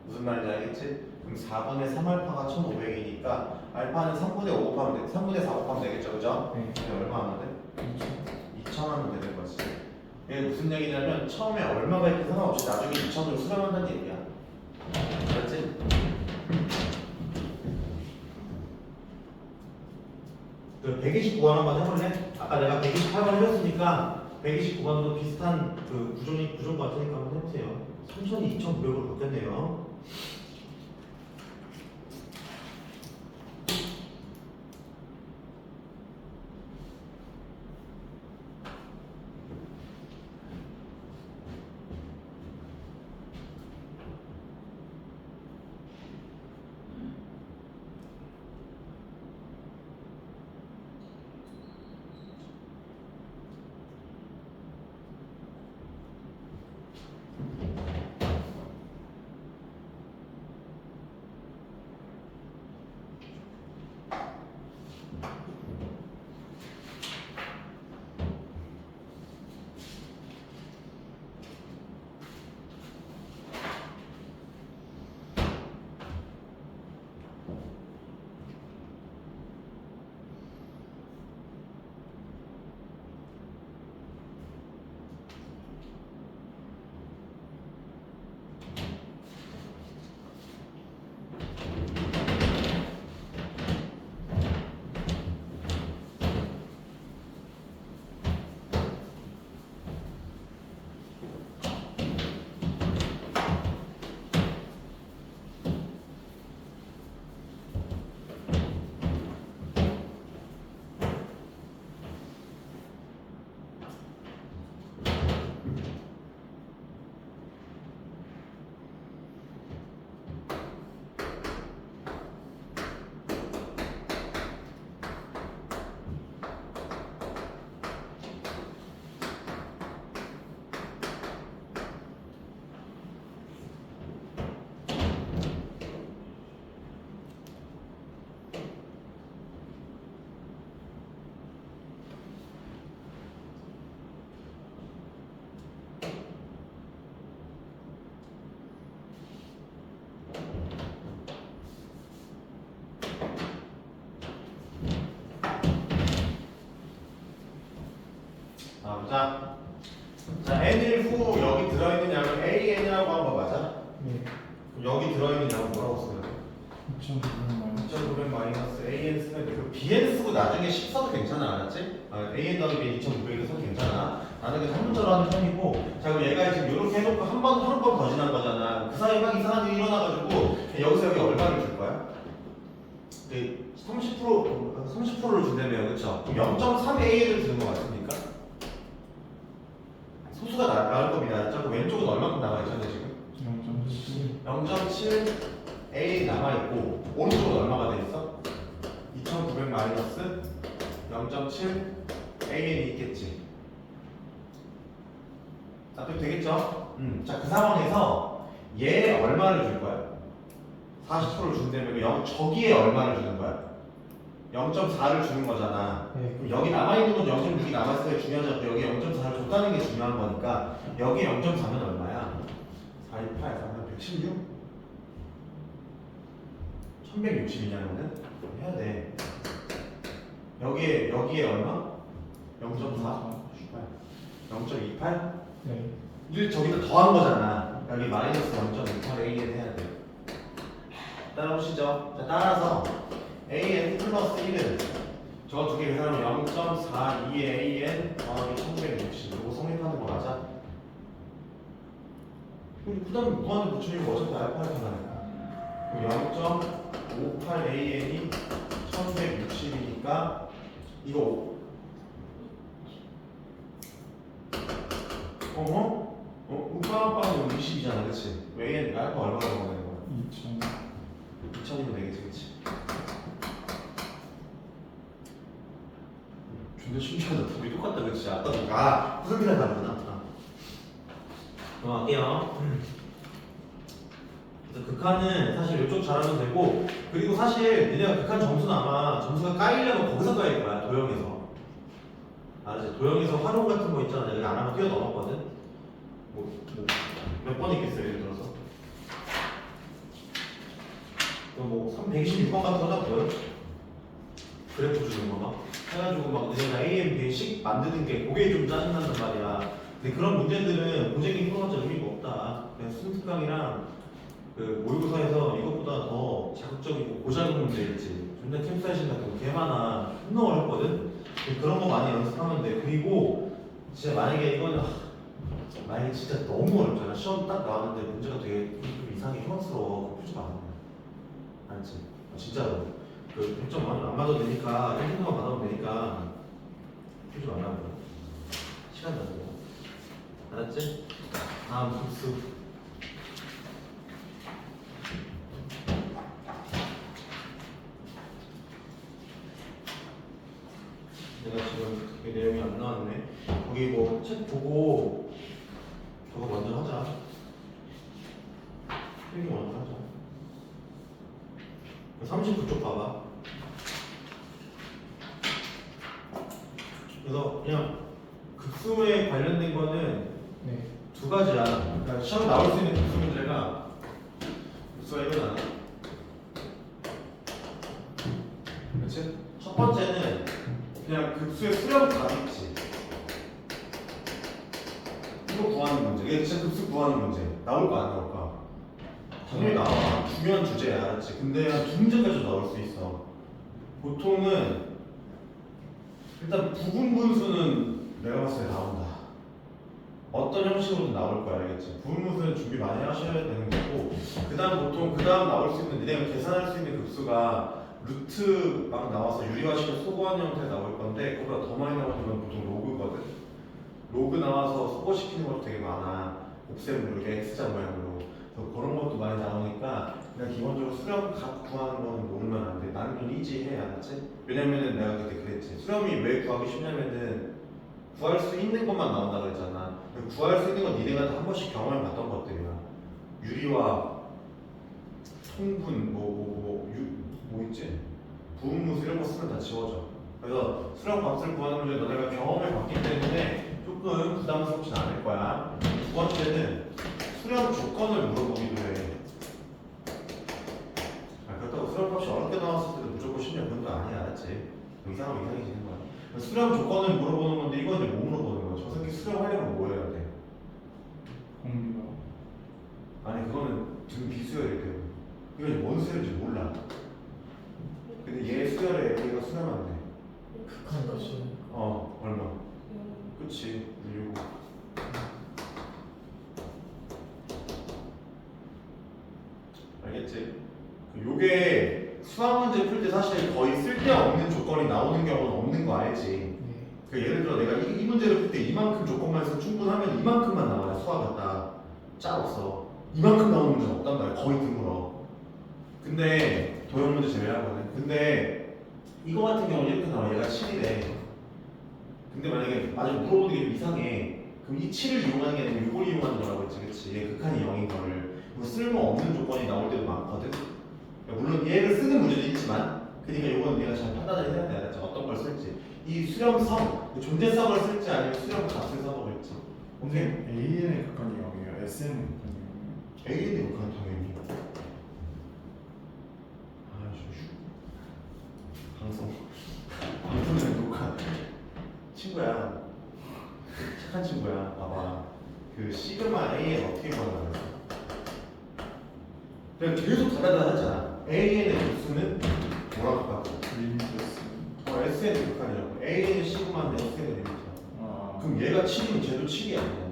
Speaker 1: 무슨 말인지 알겠지? 그럼 4분의 3알파가 1500이니까 알파는 3분의 5 곱하면 돼. 3분의 4 곱하면 되겠죠, 그죠?
Speaker 2: 네.
Speaker 1: 근데 얼마 하면 돼? 2000 하면 되는 거지. 이게 무슨 얘기냐면 처음에 얼마가 있든 상관없이 나중에 2000으로 수렴한다는 얘기야. 알았지? 그 129번 한번 해볼래? 아까 내가 128번 해줬으니까 129번도 비슷한 그 구조인 것 같으니까 한번 해보세요. 3000이 2900으로 바뀌었네요. 보자. 자, n일 후 여기 들어있는 양을 an이라고 한 거 맞아?
Speaker 3: 네.
Speaker 1: 그럼 여기 들어있는 양은 뭐라고 쓰면 돼?
Speaker 3: 2,900
Speaker 1: 2,900 마이너스 an 쓰면 돼. 그럼 bn 쓰고 나중에 10 써도 괜찮아, 알았지? an 더하기 b 2,900 써도 괜찮아. 나는 그냥 한 문자로 하는 편이고. 자, 그럼 얘가 지금 이렇게 해놓고 한 번 더 지난 거잖아. 그 사이에 막 이상한 일이 일어나가지고 여기서 여기 얼마를 줄 거야? 30%를 준다며요, 그쵸? 그럼 0.3AN을 주는 거 맞습니까? 소수가 나올 겁니다. 알았죠? 그럼 왼쪽은 얼마큼 남아있죠, 지금?
Speaker 3: 0.7
Speaker 1: 0.7A 남아있고 오른쪽은 얼마가 돼 있어? 2900 마이너스 0.7 AN이 있겠지. 납득 되겠죠? 자, 그 상황에서 얘 얼마를 줄 거야? 40%를 준다면 저기에 얼마를 주는 거야? 0.4를 주는 거잖아.
Speaker 2: 네.
Speaker 1: 그럼 여기 남아있는 건 0.6이 남았을 때 중요하지 않고 여기 0.4를 줬다는 게 중요한 거니까 여기 0.4면 얼마야? 428, 4면 116? 1160이냐면은 해야 돼. 여기에 얼마? 0.4? 0.28?
Speaker 2: 네.
Speaker 1: 일 저기다 더한 거잖아. 여기 마이너스 0.28AN 해야 돼. 따라오시죠. 자, 따라서 AN 플러스 1은 저 두 개 계산하면 0.42AN 더하기 1160. 이거 성립하는 거 맞아? 그 다음에 무한을 붙이면 어차피 알파를 계산하니까 0.58AN이 1160이니까 이거 빵빵은 20이잖아, 그치? 왜 AN 알파 얼마나 먹는 거야?
Speaker 3: 2,000
Speaker 1: 2000이면 되겠지, 그치? 존나 신기하다. 둘이 똑같다, 그치? 아까 후생이랑 다르구나. 넘어갈게요. 그래서 극한은 사실 이쪽 잘하면 되고, 그리고 사실 니네가 극한 점수는 아마 점수가 까이려면 거기서 까일 거야, 도형에서. 알았지? 도형에서 활용 같은 거 있잖아. 내가 안 하면 뛰어넘었거든? 몇 번 있겠어요, 예를 들어서? 뭐 126번 같은 거나 보여? 그래프 주는 거 막 해가지고 막 내가 AM, B식 만드는 게 그게 좀 짜증난단 말이야. 근데 그런 문제들은 고쟁이 풀어봤자 의미가 없다. 그냥 수능특강이랑 그 모의고사에서 이것보다 더 자극적이고 고작은 문제 있지. 존나 캠사이신 같은 거 개 많아. 존나 어렵거든? 근데 그런 거 많이 연습하면 돼. 그리고 진짜 만약에 이거는 만약에 진짜 너무 어렵잖아. 시험 딱 나왔는데 문제가 되게 좀 이상하게 혐오스러워. 푸지 마. 알지? 진짜로. 그 100점 안 받아도 되니까 1등만 받아도 되니까 푸지 말라고. 시간 나고. 알았지? 다음 복수. 내가 지금 그게 내용이 안 나왔네. 거기 뭐 책 보고 저거 먼저 하자. 필기 먼저 하자. 39쪽 봐봐. 그래서 그냥 극수에 관련된 거는
Speaker 2: 네.
Speaker 1: 두 가지야. 그러니까 시험 나올 수 있는 극수 문제가 극수가 이거잖아. 그렇지? 첫 번째는 그냥 극수의 수렴 답 있지. 이거 구하는 문제. 이게 진짜 극수 구하는 문제. 나올 거 안 나올까? 당연히 나와. 중요한 주제야, 알았지? 근데 한 두 문제까지 나올 수 있어. 보통은 일단 부분 분수는 내가 봤을 때 나온다. 어떤 형식으로든 나올 거야, 알겠지? 부분 분수는 준비 많이 하셔야 되는 거고, 그 다음 나올 수 있는, 니네가 계산할 수 있는 급수가 루트 막 나와서 유리화시켜 소거하는 형태로 나올 건데, 그거보다 더 많이 나오는 건 보통 로그거든? 로그 나와서 소거시키는 것도 되게 많아. 곱셈으로, 이렇게 X자 모양으로. 그래서 그런 것도 많이 나오니까, 그냥 기본적으로 수렴 값 구하는 거는 모르면 안 돼. 나는 좀 이지해, 알았지? 왜냐면은 내가 그때 그랬지. 수렴이 왜 구하기 쉽냐면은, 구할 수 있는 것만 나온다 그랬잖아. 구할 수 있는 건 니네가 다 한 번씩 경험해 봤던 것들이야. 유리와 통분, 뭐 있지? 부분무수 이런 거 쓰면 다 지워져. 그래서 수렴 값을 구하는 문제 너네가 경험해 봤기 때문에 조금 부담스럽진 않을 거야. 두 번째는 수렴 조건을 물어보기도 해. 그렇다고 수렴 값이 어렵게 나왔을 때도 무조건 쉽냐 그건 또 아니야, 알았지? 이상하면 이상해지는 거야. 수렴 조건을 물어보는 건데 이건 이제 뭐 물어보는 거지? 이건 뭔 수열인지 몰라. 근데 얘 수열에 A가 수렴한대.
Speaker 2: 극한 값이
Speaker 1: 얼마? 그치. 요거. 알겠지? 요게 수학 문제 풀 때 사실 거의 쓸데없는 조건이 나오는 경우는 없는 거 알지?
Speaker 2: 네.
Speaker 1: 그 예를 들어 내가 이 문제를 풀 때 이만큼 조건만 해서 충분하면 이만큼만 나와요. 수학은 딱 없어. 이만큼 나오는 문제는 없단 말이야. 거의 드물어. 근데 도형 문제 제외하거든. 근데 이거 같은 경우는 이렇게 나와. 얘가 7이래. 근데 만약에 물어보는 게 좀 이상해. 그럼 이 7을 이용하는 게 아니라 6을 이용하는 거라고 했지, 그치? 얘 극한이 0인 거를. 쓸모없는 조건이 나올 때도 많거든. 물론 얘를 쓰는 문제도 있지만, 그러니까 이건 내가 잘 판단을 해야 돼. 알았지? 어떤 걸 쓸지. 이 수렴성, 존재성을 쓸지 아니면 수렴 값을 써먹을지. 오케이?
Speaker 3: A의 극한이 0이에요. SN은 극한이 0이에요.
Speaker 1: A는 극한 당연히. 방송에 녹화. 친구야. 착한 친구야. 봐봐. 그 시그마 A에 어떻게 구하는 거야? 내가 계속 달아달라 했잖아. AN의 값수는 뭐라고 바꿔?
Speaker 3: 리미트 S.
Speaker 1: SN의 극한이라고. AN의 시그마인데 SN의 리미트야. 그럼 얘가 7이면 쟤도 7이 아니야.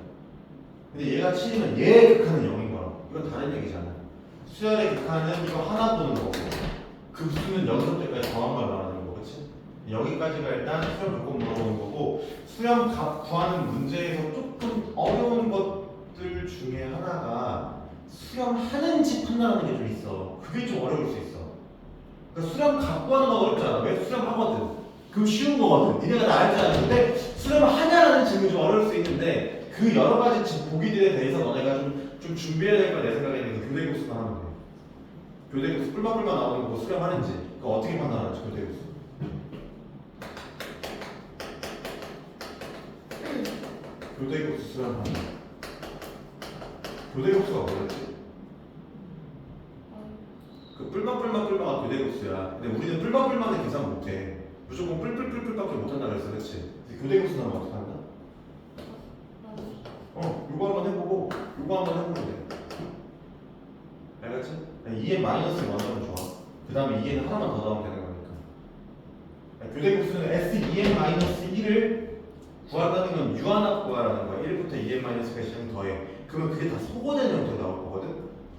Speaker 1: 근데 얘가 7이면 얘의 극한은 0인 거야. 이건 다른 얘기잖아. 수열의 극한은 이거 하나 보는 거고, 급수는 여기서 때까지 더한 걸 말하는 거, 그렇지? 여기까지가 일단 수렴 조건 물어보는 거고, 수렴 값 구하는 문제에서 조금 어려운 것들 중에 하나가 수렴하는지 판단하는 게 좀 있어. 그게 좀 어려울 수 있어. 그러니까 수렴 값 구하는 건 어렵잖아. 왜? 수렴하거든. 그럼 쉬운 거거든. 니네가 다 알잖아. 근데 수렴하냐라는 질문이 좀 어려울 수 있는데, 그 여러 가지 보기들에 대해서 너네가 좀 준비해야 될 거야. 내 생각에는 그 교대급수만 하면 돼. 교대급수 뿔마뿔마 나오는 거 수렴하는지 그거 어떻게 판단하는지 교대급수. 교대급수 수렴하는 거. 교대급수가 뭐였지? 그 뿔마가 교대급수야. 근데 우리는 뿔마는 계산 못해. 무조건 뿔뿔뿔뿔밖에 못한다 그랬어, 그렇지? 교대급수 나면 어떻게 한다? 이거 한번 해보고 이거 한번 해보면 돼. 알겠지? 2n 마이너스를 먼저 하면 좋아. 그 다음에 2n 하나만 더 넣으면 되는 거니까. 교대급수는 S2n 마이너스 1을 구한다는 건 u 하나 구하라는 거야. 1부터 2n 마이너스까지 더해. 그러면 그게 다 소거된 형태로 나올 거거든.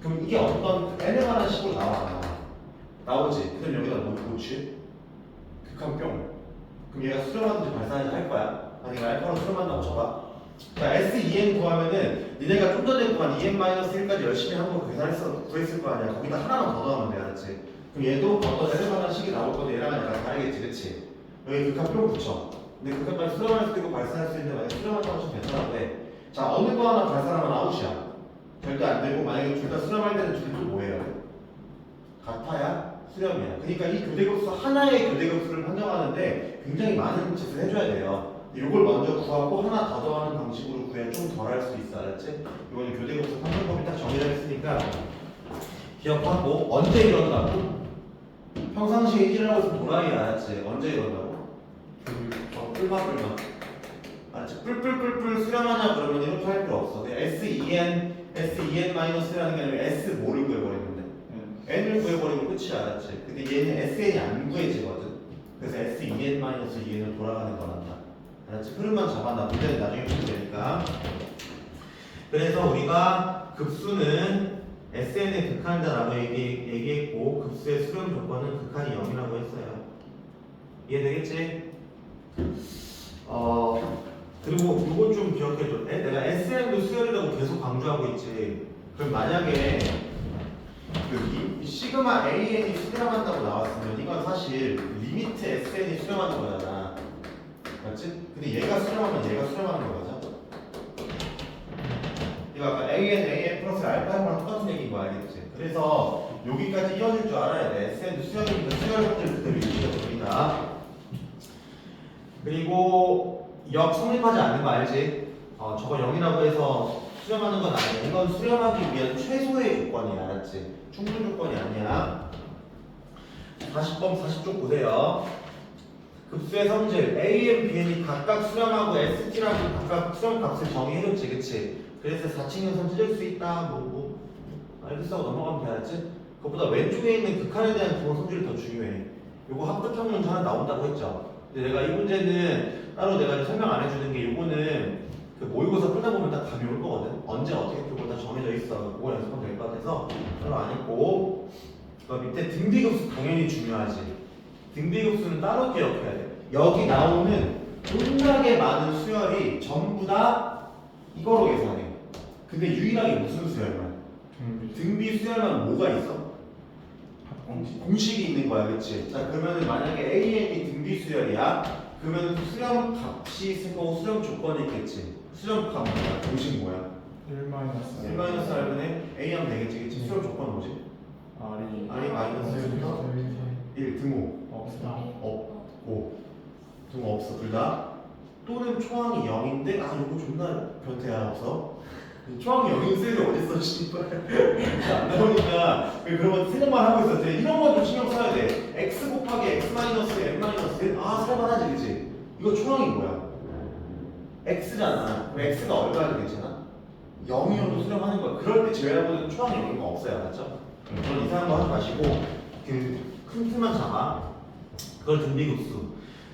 Speaker 1: 그럼 이게 어떤 n에 관한 식으로 나오지. 그럼 여기다 뭐 취해? 극한 뿅. 그럼 얘가 수렴하는지 발산하는지 할 거야. 아니 알파로 수렴한다고 쳐봐. 자, S2n 구하면은 니네가 좀 전에 구한 2n-1까지 열심히 한번 구했을 거 아니야. 거기다 하나만 더 넣으면 돼, 알았지? 그럼 얘도 어떤 에르만한 식이 나올 건데 얘랑 약간 다르겠지, 그치? 여기 극한 뿅 붙여. 근데 극한까지 수렴할 수도 있고 발산할 수 있는데 만약에 수렴한다고 치면 괜찮은데, 자, 어느 거 하나 발산하면 아웃이야. 절대 안 되고, 만약에 둘 다 수렴할 때는 둘이 또 뭐예요? 같아야 수렴이야. 그러니까 이 교대급수 하나의 교대급수를 판정하는데 굉장히 많은 짓을 해줘야 돼요. 이걸 먼저 구하고 하나 더 더하는 방식으로 구해야 좀 덜 할 수 있어, 알았지? 이거는 교대급수 판정법이 딱 정해져 있으니까 기억하고. 언제 이런다고? 평상시에 일이라고 있으면 도라이, 알았지? 언제 이런다고? 뿔마 알았지? 뿔뿔뿔뿔 수렴하냐 그러면 이렇게 할 필요 없어. S2n-1라는 게 아니라 S 뭐를 구해버리는데 n을 구해버리면 끝이, 알았지? 근데 얘는 SN이 안 구해지거든. 그래서 S2n-2n을 돌아가는 거란다. 알았지? 흐름만 잡아놔. 문제는 나중에 보면 되니까. 그래서 우리가 급수는 SN의 극한이다라고 얘기했고, 급수의 수렴 조건은 극한이 0이라고 했어요. 이해되겠지? 그리고 이거 좀 기억해줘. 내가 SN도 수열이라고 계속 강조하고 있지. 그럼 만약에 이 시그마 AN이 수렴한다고 나왔으면 이건 사실 리미트 SN이 수렴하는 거잖아. 맞지? 근데 얘가 수렴하면 얘가 수렴하는 거죠. 이거 아까 AN 플러스 알파랑 똑같은 얘기인 거 알겠지? 그래서 여기까지 이어질 줄 알아야 돼. SN도 수렴이니까 수렴 형태를 그대로 유지가 됩니다. 그리고 역 성립하지 않는 거 알지? 저거 0이라고 해서 수렴하는 건 아니야. 이건 수렴하기 위한 최소의 조건이야, 알았지? 충분 조건이 아니야. 40쪽 보세요. 급수의 성질 A, Bn이 각각 수렴하고 ST라고 각각 수렴 값을 정의해줬지, 그치? 그래서 4층 연선 찢을 수 있다, 알겠어 하고 넘어가면 돼야지. 그것보다 왼쪽에 있는 극한에 대한 기본 성질이 더 중요해. 요거 합급형 문제 하나 나온다고 했죠. 근데 내가 이 문제는 따로 내가 설명 안 해주는 게 요거는 그 모의고사 풀다 보면 다 감이 올 거거든. 언제 어떻게 풀고 다 정해져 있어. 그거 연습하면 될 것 같아서 따로 안 했고, 그 밑에 등비급수 당연히 중요하지. 등비급수는 따로 기억해야 돼. 여기 나오는 존나게 많은 수열이 전부 다 이거로 계산해. 근데 유일하게 무슨 수열만? 등비 수열만 뭐가 있어? 공식이 있는 거야, 그치? 자, 그러면 만약에 AN이 등비 수열이야, 그러면 수렴 값이 있을 거고 수렴 조건이 있겠지. 수렴 값 뭐야? 공식 뭐야?
Speaker 3: 1 마이너스
Speaker 1: 1-R분의 A 하면 되겠지, 그치? 수렴 조건 뭐지? R이 마이너스 1 등호 없고 등호 없어 둘 다. 또는 초항이 0인데 이거 존나 변태야 없어. 초항이 0인 셀이 어딨어 씨발. 안 나오니까 그러면 생각만 하고 있어. 이런 거 좀 신경 써야 돼. x 곱하기 x 마이너스 n 마이너스 살만하지 그치? 이거 초항이 뭐야? x잖아. 그럼 x가 얼마나 괜찮아? 0이어도 수렴하는 거야. 그럴 때 제외하고는 초항이 0인 거 없어요, 맞죠? 그런 이상한 거 하지 마시고 큰 틀만 잡아. 그걸 등비급수.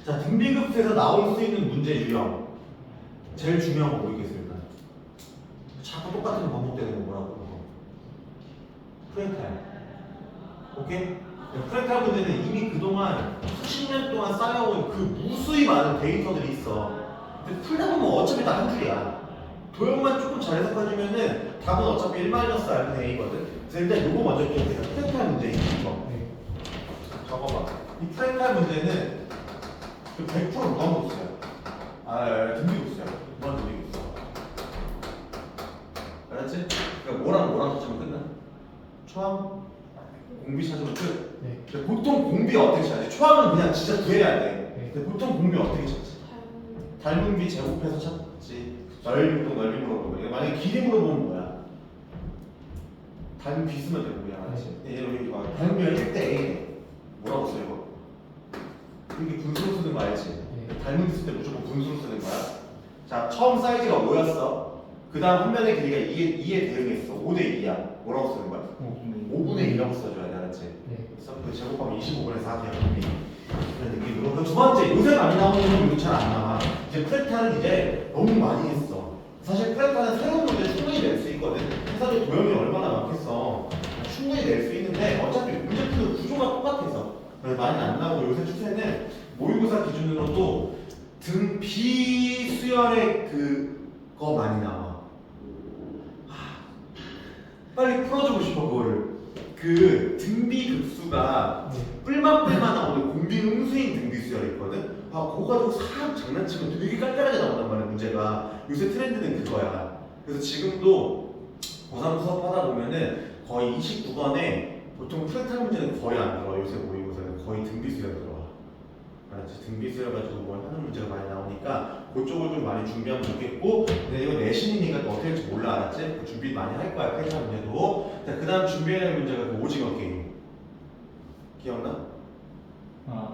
Speaker 1: 자, 등비급수에서 나올 수 있는 문제 유형. 제일 중요한 거 모르겠습니다. 자꾸 똑같은 거 반복되는 거 뭐라고? 프렌탈. 오케이? 프렌탈 문제는 이미 그동안 수십 년 동안 쌓여온 그 무수히 많은 데이터들이 있어. 근데 풀다 보면 어차피 다 한 줄이야. 도형만 조금 잘 해석해주면은 답은 어차피 1-R분의 A거든. 그래서 일단 요거 먼저 기억해서 프렌탈 문제 이거. 적어봐. 이 프렌탈 문제는 100% 무한급수야. 등비급수야. 무한등비급수. 알았지? 그러니까 뭐랑 찾으면 끝나? 초항? 공비 찾으면 끝.
Speaker 2: 네.
Speaker 1: 근데 보통 공비 어떻게 찾지? 초항은 그냥 진짜 구해야 돼. 근데 보통 공비 어떻게 찾지? 닮은 비 제곱해서 찾지. 넓이 물어보면. 만약에 길이 물어보면 뭐야? 닮은 비 쓰면 되고 그냥 알았지? 근데 얘 여기 봐. 닮은 비가 1대 A. 뭐라고 써 이거? 이게 분수로 쓰는 거 알지? 닮은 비 쓸 때 무조건 분수로 쓰는 거야. 자, 처음 사이즈가 5였어. 그 다음 화면의 길이가 2에 대응했어. 5대 2야. 뭐라고 쓰는 거야? 5분의 1이라고 써줘야 돼, 알았지? 그래서 그 제곱하면 25분의 4 대응이 그런 느낌으로. 그럼 두 번째, 요새 많이 나오는 건 잘 안 나와. 이제 프렌탈은 이제 너무 많이 했어. 사실 프렌탈은 새로운 문제 충분히 낼 수 있거든. 회사들 도형이 얼마나 많겠어. 충분히 낼 수 있는데 어차피 문제 푸는 구조가 똑같아서 그래서 많이 안 나오고 요새 추세는 모의고사 기준으로도 등 비수열의 그거 많이 나와. 빨리 풀어주고 싶어 그거를. 그 등비급수가 뿔만 나오는 공비응수인 등비수열이 있거든. 그거 가지고 사람 장난치면 되게 깔깔하게 나온단 말이야 문제가. 요새 트렌드는 그거야. 그래서 지금도 고3 수업하다 보면은 거의 29번에 보통 프렌탈 문제는 거의 안 들어와. 요새 모의고사는 거의 등비수열 들어와. 알았지? 등비수열 가지고 뭘 하는 문제가 많이 나오니까 그쪽을 좀 많이 준비하면 좋겠고. 근데 이거 내신이니까 또 어떻게 될지 몰라. 알았지? 준비 많이 할 거야 프렌탈 문제도. 자, 그 다음 준비해야 할 문제가 그 오징어 게임. 기억나?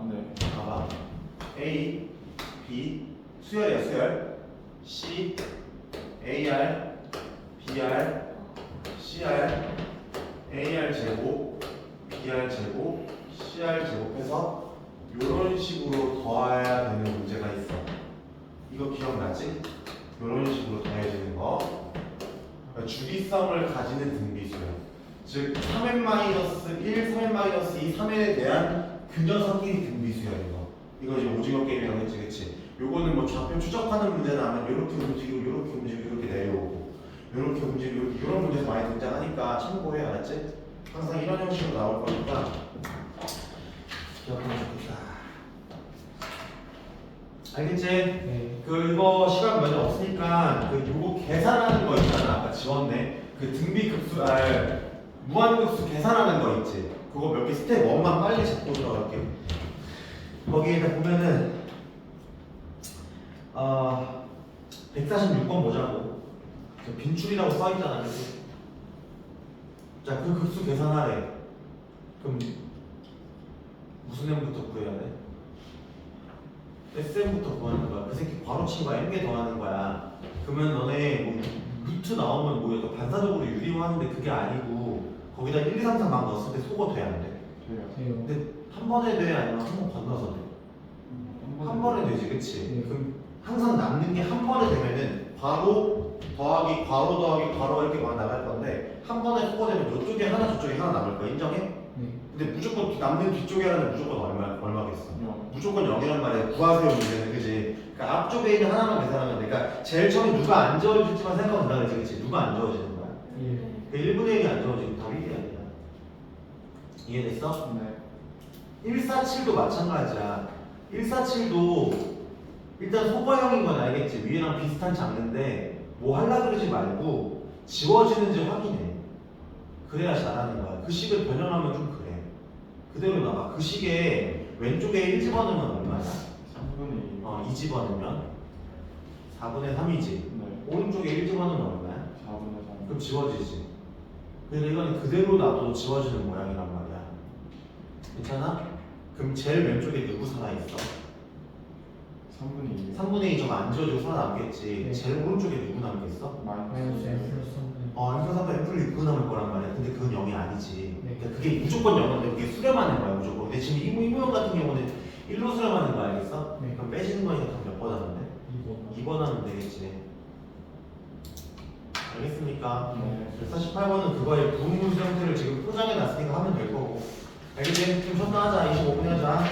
Speaker 3: 네.
Speaker 1: 봐봐. A, B 수열이야 수열. C, AR, BR, CR, AR 제곱, BR 제곱, CR 제곱해서 이런 식으로 더해야 되는 문제가 있어. 이거 기억나지? 이런 식으로 더해지는 거. 그러니까 주기성을 가지는 등비수열. 즉 3n-1, 3n-2, 3n에 대한 그 녀석끼리 등비수열인 거. 이거 이제 오징어 게임이라고 했지, 그치? 요거는 뭐 좌표 추적하는 문제는 하면 이렇게 움직이고, 이렇게 움직이고, 이렇게 내려오고, 이렇게 움직이고, 이런 문제에서 많이 등장하니까 참고해, 알았지? 항상 이런 형식으로 나올 거니까 기억하면 좋겠다. 알겠지?
Speaker 2: 네.
Speaker 1: 이거 시간 많이 없으니까 요거 계산하는 거 있잖아. 아까 지웠네. 그 등비급수, 무한급수 계산하는 거 있지. 그거 몇 개 스텝 1만 빨리 잡고 들어갈게. 거기에다 보면은 146번 보자고. 빈출이라고 써있잖아, 그치? 자, 그 급수 계산하래. 그럼 무슨 m부터 구해야 돼? SM부터 구하는 거야. 그 새끼 바로 친 거야. m개 더하는 거야. 그러면 너네 뭐 루트 나오면 뭐야? 또 반사적으로 유리화하는데 그게 아니고 거기다 1, 2, 3, 4 막 넣었을 때 속어 돼, 안 돼?
Speaker 3: 돼요.
Speaker 2: 돼요.
Speaker 1: 근데 한 번에 돼, 아니면 한 번 건너서 돼? 한 번에 되지, 그치?
Speaker 2: 네.
Speaker 1: 그럼 항상 남는 게 한 번에 되면은 괄호 더하기 괄호 더하기 괄호가 이렇게 막 나갈 건데 한 번에 소거되면 이쪽에 하나 저쪽에 하나 남을 거야, 인정해?
Speaker 2: 네.
Speaker 1: 근데 무조건 남는 뒤쪽에 하나는 무조건 얼마겠어?
Speaker 3: 영.
Speaker 1: 무조건 0이란 말이야. 구하세요 문제는, 그지? 그러니까 앞쪽에 있는 하나만 계산하면 돼. 그러니까 제일 처음에 누가 안 저어질지만 생각한다, 그지? 그치? 누가 안 저어지는 거야?
Speaker 2: 예.
Speaker 1: 그 1분의 1이 안 저어지면 답이 1이 아니야. 이해됐어?
Speaker 3: 네.
Speaker 1: 147도 마찬가지야. 147도 일단 소거형인 건 알겠지. 위에랑 비슷한 장르인데 뭐 하려 그러지 말고 지워지는지 확인해. 그래야 잘하는 거야. 그 식을 변형하면 좀 그래. 그대로 나가. 그 식에 왼쪽에 1 집어넣으면 얼마야?
Speaker 3: 3분의 2.
Speaker 1: 2 집어넣으면 4분의 3이지.
Speaker 3: 네.
Speaker 1: 오른쪽에 1 집어넣으면 얼마야?
Speaker 3: 4분의 3.
Speaker 1: 그럼 지워지지. 그래서 이건 그대로 놔둬도 지워지는 모양이란 말이야. 괜찮아? 그럼 제일 왼쪽에 누구 살아있어?
Speaker 3: 3분의 2.
Speaker 1: 3분의 2 좀 안 지워지고 살아남겠지.
Speaker 2: 네.
Speaker 1: 제일 오른쪽에 누구 남겠어?
Speaker 2: 마이너스 M 플러스 3분의
Speaker 1: M 플러스 3분의 M 플러스 6 남을 거란 말이야. 근데 그건 0이 아니지.
Speaker 2: 네.
Speaker 1: 그러니까 그게 무조건 0인데 그게 수렴하는 거야, 무조건. 근데 지금 이 모형 같은 경우는 1로 수렴하는 거 알겠어?
Speaker 2: 네.
Speaker 1: 그럼 빼지는 거니까 몇 번 하는데?
Speaker 2: 2번.
Speaker 1: 2번 하면 되겠지. 알겠습니까?
Speaker 3: 네.
Speaker 1: 148번은 그거의 부분문수 형태를 지금 포장해 놨으니까 하면 될 거고. 알겠지? 좀 쉬었다 하자. 25분 하자.